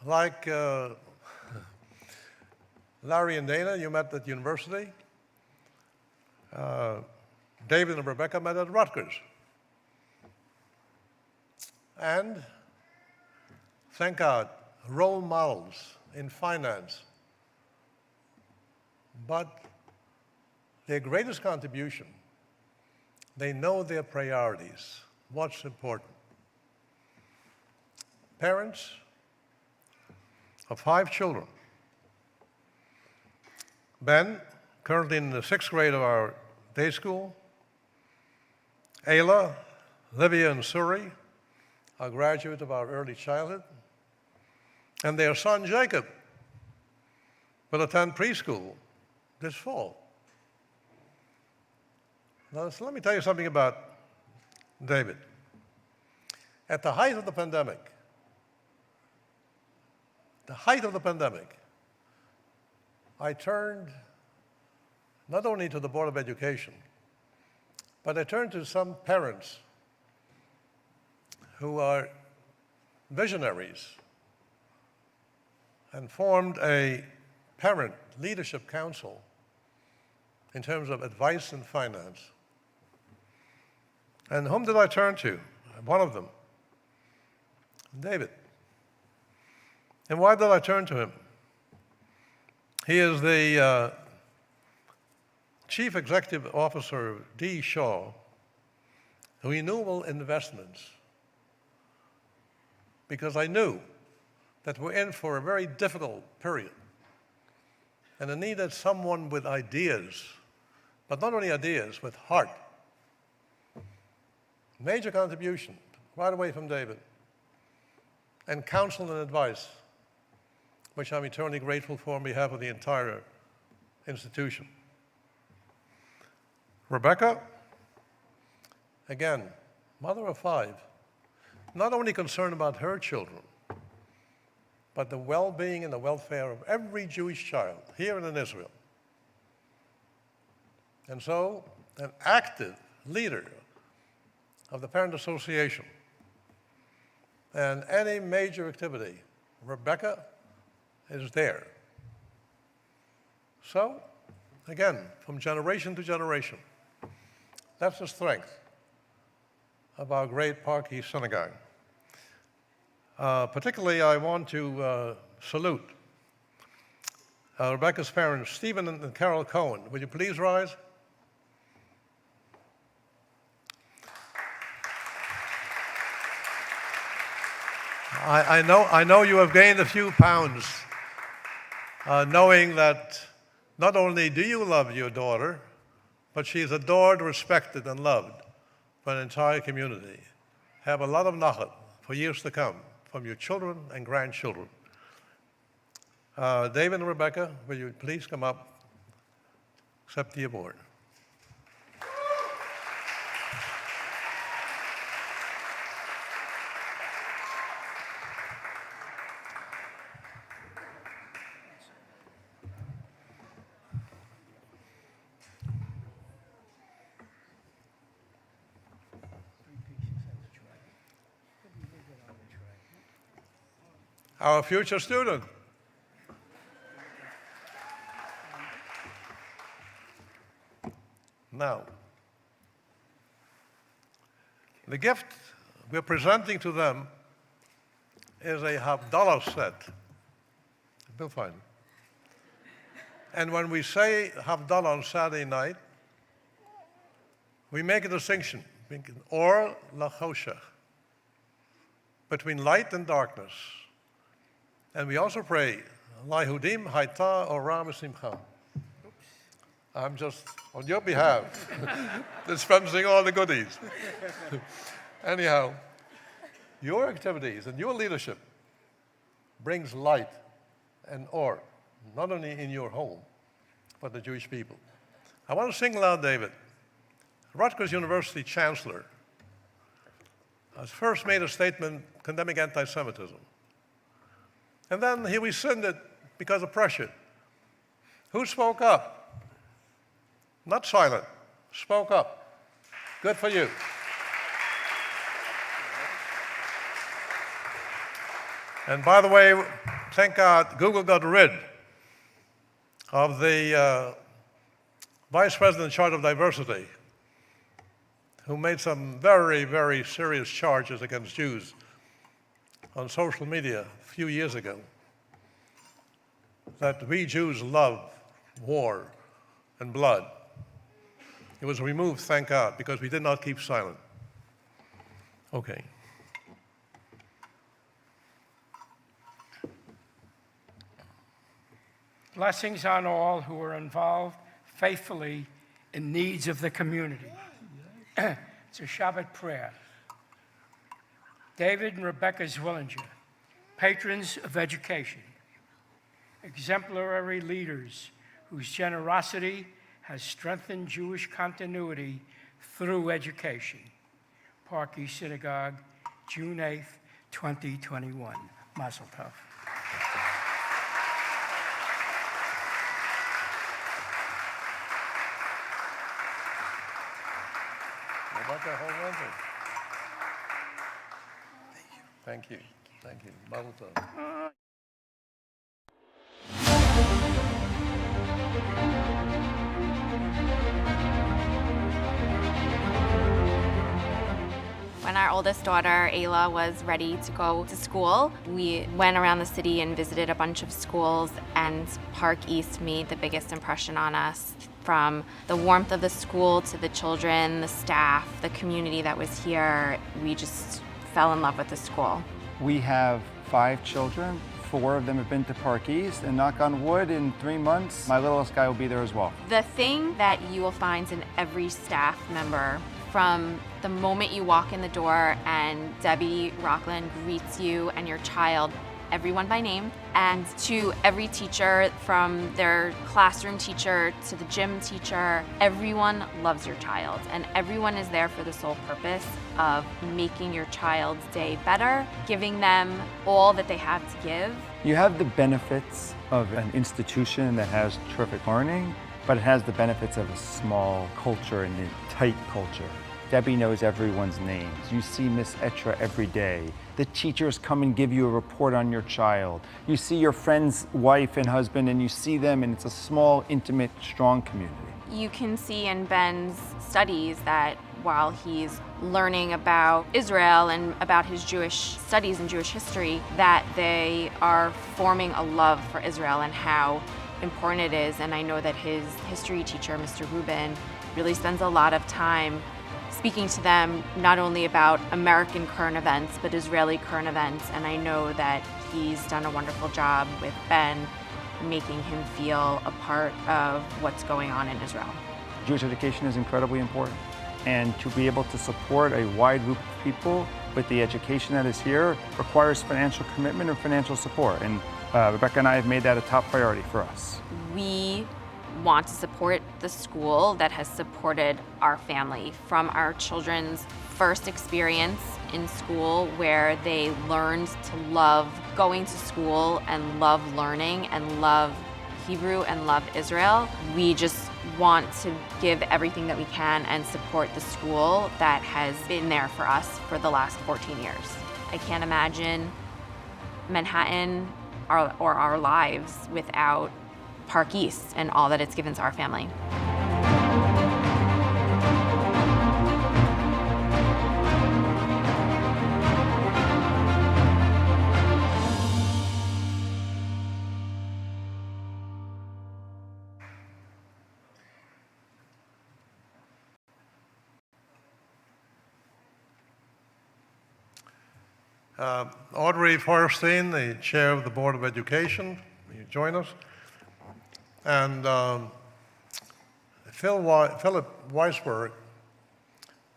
like Larry and Dayna, you met at university. David and Rebecca met at Rutgers. And, thank God, role models in finance. But their greatest contribution, they know their priorities, what's important. Parents of 5 children. Ben, currently in the 6th grade of our day school. Ayla, Livia, and Suri, a graduate of our early childhood. And their son, Jacob, will attend preschool this fall. Now, so let me tell you something about David. At the height of the pandemic, I turned not only to the Board of Education, but I turned to some parents who are visionaries and formed a parent leadership council in terms of advice and finance. And whom did I turn to? One of them, David. And why did I turn to him? He is the Chief Executive Officer of D. Shaw Renewable Investments, because I knew that we're in for a very difficult period and I needed someone with ideas, but not only ideas, with heart. Major contribution right away from David, and counsel and advice, which I'm eternally grateful for on behalf of the entire institution. Rebecca, again, mother of 5, not only concerned about her children, but the well-being and the welfare of every Jewish child here and in Israel. And so, an active leader of the Parent Association and any major activity, Rebecca is there. So, again, from generation to generation, that's the strength of our great Park East Synagogue. Particularly, I want to salute Rebecca's parents, Stephen and Carol Cohen. Would you please rise? I know you have gained a few pounds, knowing that not only do you love your daughter, but she is adored, respected, and loved by an entire community. Have a lot of nachat for years to come from your children and grandchildren. David and Rebecca, will you please come up, accept the award. Our future student. Now, the gift we're presenting to them is a Havdalah set. Bill Fine. And when we say Havdalah on Saturday night, we make a distinction between or lachoshech, between light and darkness. And we also pray, Lahudim Haita Ora V'Simcha. I'm just, on your behalf, dispensing all the goodies. Anyhow, your activities and your leadership brings light and or, not only in your home, but the Jewish people. I want to single out David. Rutgers University Chancellor first made a statement condemning anti-Semitism. And then he rescinded because of pressure. Who spoke up? Not silent, spoke up. Good for you. And by the way, thank God, Google got rid of the vice president in charge of diversity, who made some very, very serious charges against Jews on social media a few years ago, that we Jews love war and blood. It was removed, thank God, because we did not keep silent. Okay.
Blessings on all who are involved faithfully in needs of the community. It's a Shabbat prayer. David and Rebecca Zwillinger, patrons of education, exemplary leaders whose generosity has strengthened Jewish continuity through education. Park East Synagogue, June 8th, 2021. Mazel tov.
How about that whole rental? Thank you. Thank you. Mazel tov.
When our oldest daughter, Ayla, was ready to go to school, we went around the city and visited a bunch of schools, and Park East made the biggest impression on us. From the warmth of the school to the children, the staff, the community that was here, we just fell in love with the school.
We have 5 children. 4 of them have been to Park East, and knock on wood, in 3 months, my littlest guy will be there as well.
The thing that you will find in every staff member, from the moment you walk in the door and Debbie Rockland greets you and your child, everyone by name, and to every teacher, from their classroom teacher to the gym teacher, everyone loves your child, and everyone is there for the sole purpose of making your child's day better, giving them all that they have to give.
You have the benefits of an institution that has terrific learning, but it has the benefits of a small culture and a tight culture. Debbie knows everyone's names. You see Miss Etra every day. The teachers come and give you a report on your child. You see your friend's wife and husband, and you see them, and it's a small, intimate, strong community.
You can see in Ben's studies that while he's learning about Israel and about his Jewish studies and Jewish history, that they are forming a love for Israel and how important it is. And I know that his history teacher, Mr. Rubin, really spends a lot of time speaking to them not only about American current events, but Israeli current events. And I know that he's done a wonderful job with Ben, making him feel a part of what's going on in Israel.
Jewish education is incredibly important. And to be able to support a wide group of people with the education that is here requires financial commitment and financial support. And Rebecca and I have made that a top priority for us.
We want to support the school that has supported our family, from our children's first experience in school, where they learned to love going to school and love learning and love Hebrew and love Israel. We just want to give everything that we can and support the school that has been there for us for the last 14 years. I can't imagine Manhattan or our lives without Park East and all that it's given to our family.
Audrey Feuerstein, the chair of the Board of Education, will you join us? And Philip Weisberg,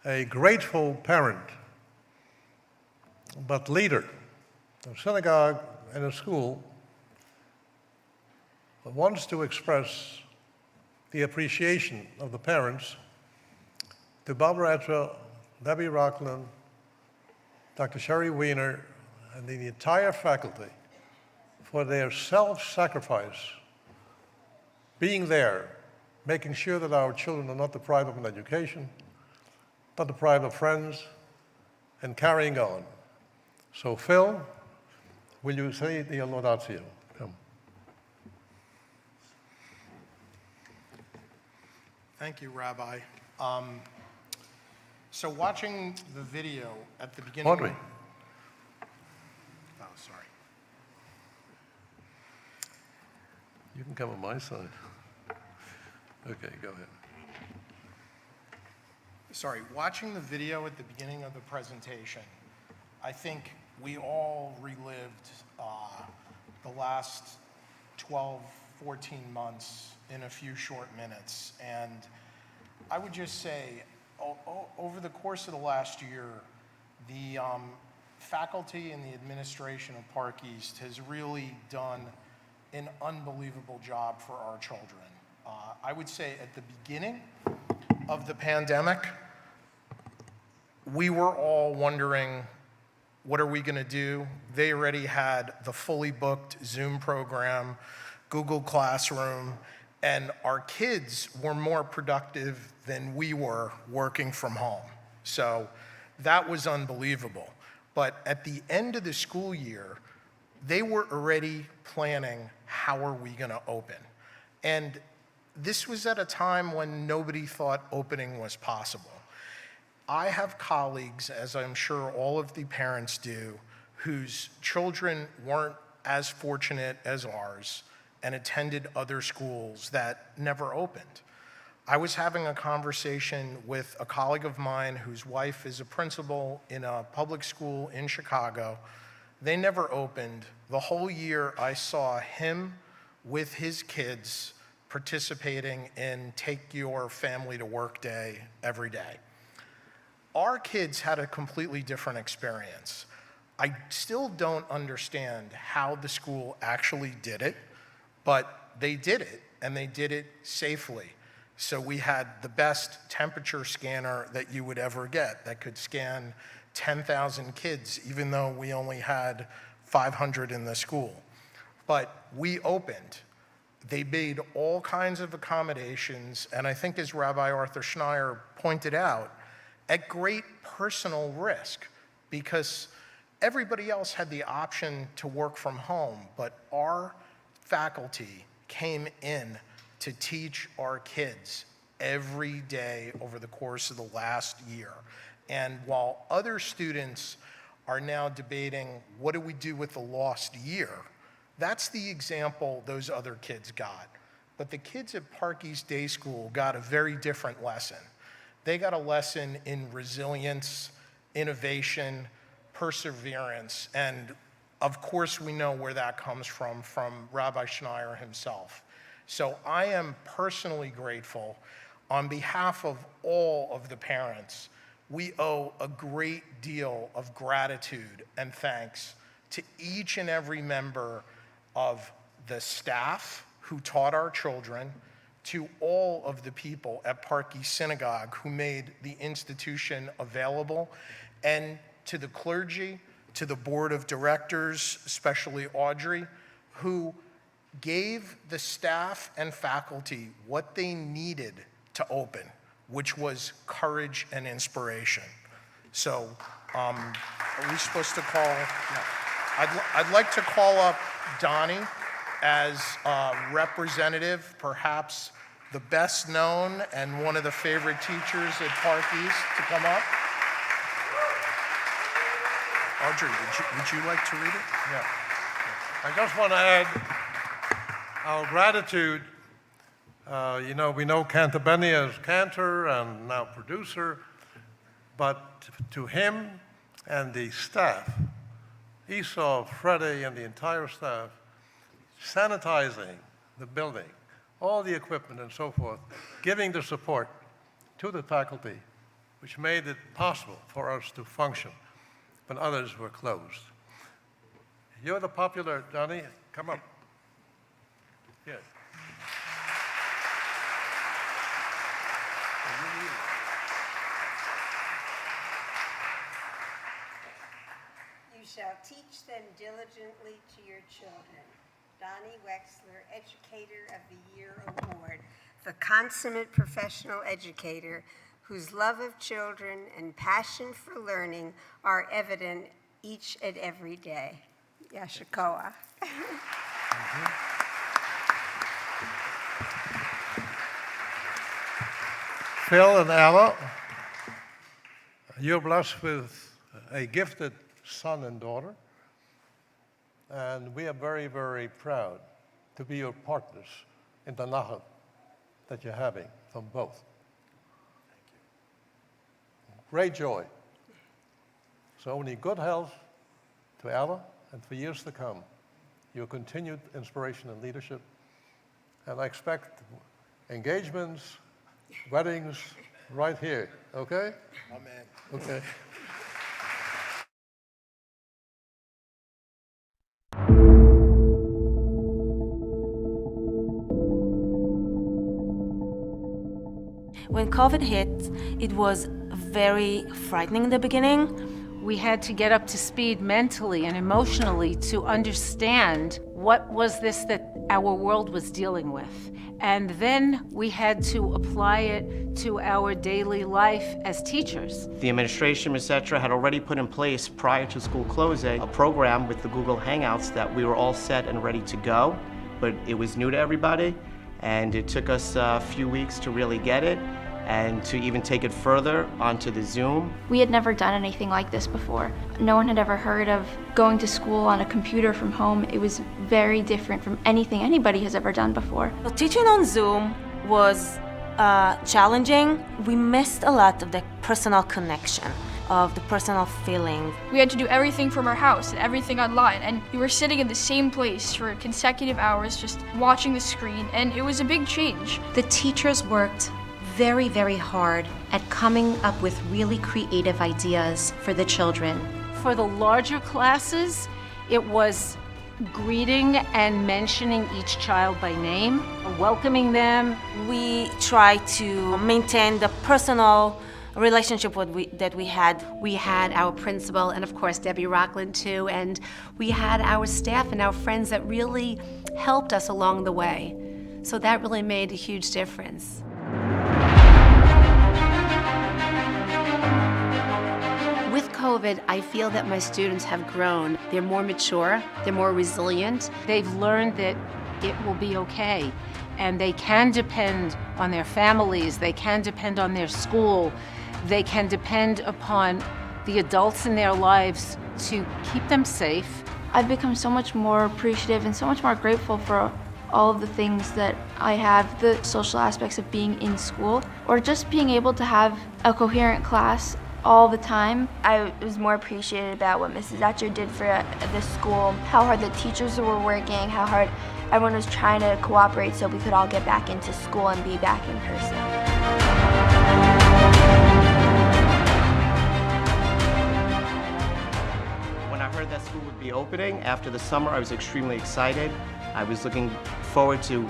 a grateful parent, but leader of synagogue and a school, wants to express the appreciation of the parents to Barbara Etra, Debbie Rockland, Dr. Sherry Weiner, and the entire faculty for their self-sacrifice, being there, making sure that our children are not deprived of an education, not deprived of friends, and carrying on. So Phil, will you say the laudatio? Come.
Thank you, Rabbi. So watching the video at the beginning...
Audrey.
Oh, sorry.
You can come on my side. Okay, go ahead.
Sorry, watching the video at the beginning of the presentation, I think we all relived the last 12, 14 months in a few short minutes. And I would just say, over the course of the last year, the faculty and the administration of Park East has really done an unbelievable job for our children. I would say at the beginning of the pandemic, we were all wondering, what are we going to do? They already had the fully booked Zoom program, Google Classroom, and our kids were more productive than we were working from home. So that was unbelievable. But at the end of the school year, they were already planning, how are we going to open? And this was at a time when nobody thought opening was possible. I have colleagues, as I'm sure all of the parents do, whose children weren't as fortunate as ours and attended other schools that never opened. I was having a conversation with a colleague of mine whose wife is a principal in a public school in Chicago. They never opened. The whole year I saw him with his kids participating in Take Your Family to Work Day every day. Our kids had a completely different experience. I still don't understand how the school actually did it, but they did it, and they did it safely. So we had the best temperature scanner that you would ever get that could scan 10,000 kids, even though we only had 500 in the school. But we opened. They made all kinds of accommodations, and I think as Rabbi Arthur Schneier pointed out, at great personal risk, because everybody else had the option to work from home, but our faculty came in to teach our kids every day over the course of the last year. And while other students are now debating, what do we do with the lost year? That's the example those other kids got. But the kids at Park East Day School got a very different lesson. They got a lesson in resilience, innovation, perseverance, and of course we know where that comes from Rabbi Schneier himself. So I am personally grateful. On behalf of all of the parents, we owe a great deal of gratitude and thanks to each and every member of the staff who taught our children, to all of the people at Park East Synagogue who made the institution available, and to the clergy, to the board of directors, especially Audrey, who gave the staff and faculty what they needed to open, which was courage and inspiration. So, are we supposed to call? Yeah. I'd like to call up Donnie as representative, perhaps the best known and one of the favorite teachers at Park East, to come up. Audrey, would you like to read it?
Yeah. I just want to add our gratitude. We know Cantor Benny as cantor and now producer, but to him and the staff, Esau, Freddie, and the entire staff, sanitizing the building, all the equipment and so forth, giving the support to the faculty, which made it possible for us to function when others were closed. You're the popular, Johnny, come up. Yes.
teach them diligently to your children. Donnie Wexler, Educator of the Year Award, the consummate professional educator whose love of children and passion for learning are evident each and every day. Yashikoa.
Phil and Ella, you're blessed with a gifted son and daughter, and we are very, very proud to be your partners in the nachat that you're having from both. Thank you. Great joy. So only good health to Ella and for years to come. Your continued inspiration and leadership, and I expect engagements, weddings right here, okay?
Amen.
Okay.
When COVID hit, it was very frightening in the beginning.
We had to get up to speed mentally and emotionally to understand what was this that our world was dealing with. And then we had to apply it to our daily life as teachers.
The administration, etc., had already put in place prior to school closing a program with the Google Hangouts that we were all set and ready to go, but it was new to everybody, and it took us a few weeks to really get it and to even take it further onto the Zoom.
We had never done anything like this before. No one had ever heard of going to school on a computer from home. It was very different from anything anybody has ever done before.
Well, teaching on Zoom was challenging. We missed a lot of the personal connection, of the personal feeling.
We had to do everything from our house and everything online, and we were sitting in the same place for consecutive hours just watching the screen, and it was a big change.
The teachers worked very, very hard at coming up with really creative ideas for the children.
For the larger classes, it was greeting and mentioning each child by name, welcoming them.
We try to maintain the personal relationship that we had.
We had our principal and of course Debbie Rockland too, and we had our staff and our friends that really helped us along the way. So that really made a huge difference. With COVID, I feel that my students have grown. They're more mature, they're more resilient.
They've learned that it will be okay, and they can depend on their families, they can depend on their school, they can depend upon the adults in their lives to keep them safe.
I've become so much more appreciative and so much more grateful for all of the things that I have, the social aspects of being in school, or just being able to have a coherent class all the time.
I was more appreciative about what Mrs. Etcher did for the school, how hard the teachers were working, how hard everyone was trying to cooperate so we could all get back into school and be back in person.
When I heard that school would be opening after the summer, I was extremely excited. I was looking forward to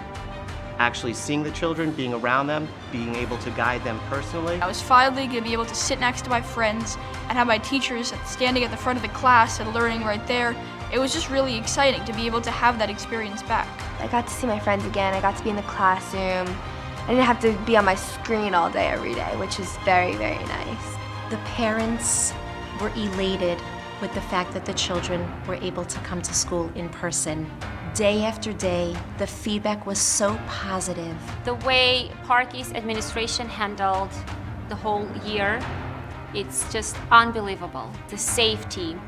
actually seeing the children, being around them, being able to guide them personally.
I was finally going to be able to sit next to my friends and have my teachers standing at the front of the class and learning right there. It was just really exciting to be able to have that experience back.
I got to see my friends again. I got to be in the classroom. I didn't have to be on my screen all day every day, which is very, very nice.
The parents were elated with the fact that the children were able to come to school in person. Day after day, the feedback was so positive.
The way Park East administration handled the whole year, it's just unbelievable. The safety,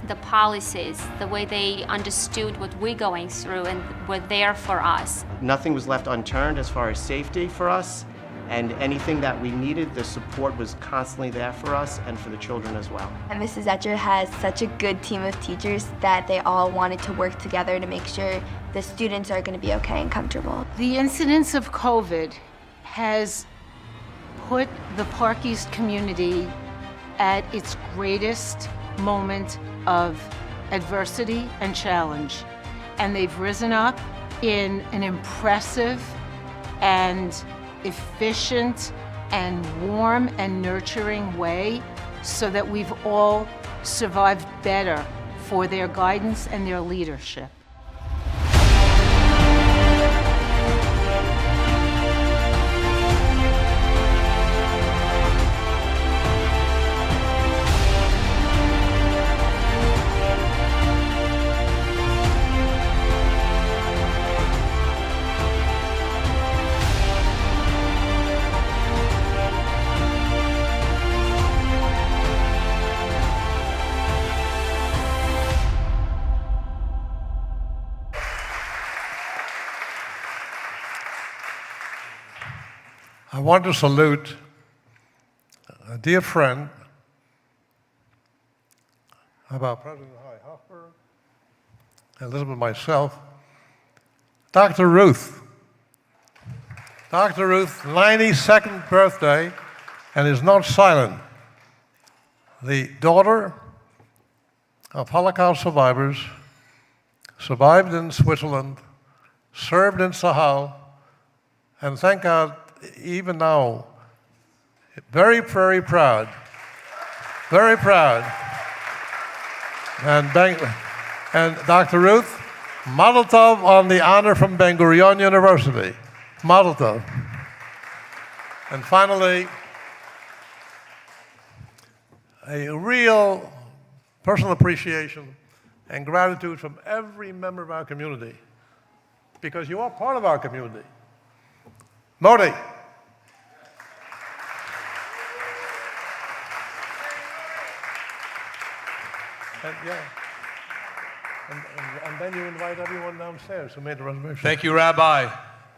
the policies, the way they understood what we're going through and were there for us.
Nothing was left unturned as far as safety for us, and anything that we needed, the support was constantly there for us and for the children as well.
And Mrs. Etcher has such a good team of teachers that they all wanted to work together to make sure the students are going to be okay and comfortable.
The incidence of COVID has put the Park East community at its greatest moment of adversity and challenge. And they've risen up in an impressive and efficient and warm and nurturing way so that we've all survived better for their guidance and their leadership.
I want to salute a dear friend, about President Hoffer, Elizabeth, myself, Dr. Ruth. Dr. Ruth, 92nd birthday, and is not silent. The daughter of Holocaust survivors, survived in Switzerland, served in Sahel, and thank God, even now, very, very proud. Very proud. And Dr. Ruth, Mazel Tov on the honor from Ben Gurion University. Mazel Tov. And finally, a real personal appreciation and gratitude from every member of our community, because you are part of our community. Modi. And then you invite everyone downstairs who made the reservation.
Thank you, Rabbi.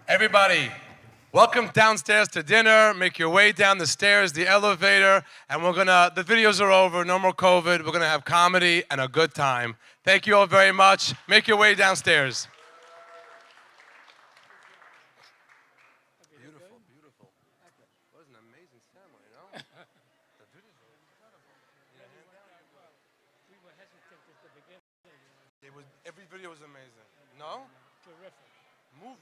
Everybody, welcome downstairs to dinner. Make your way down the stairs, the elevator, and the videos are over, no more COVID. We're gonna have comedy and a good time. Thank you all very much. Make your way downstairs. Every video was amazing. No? Terrific. Moving.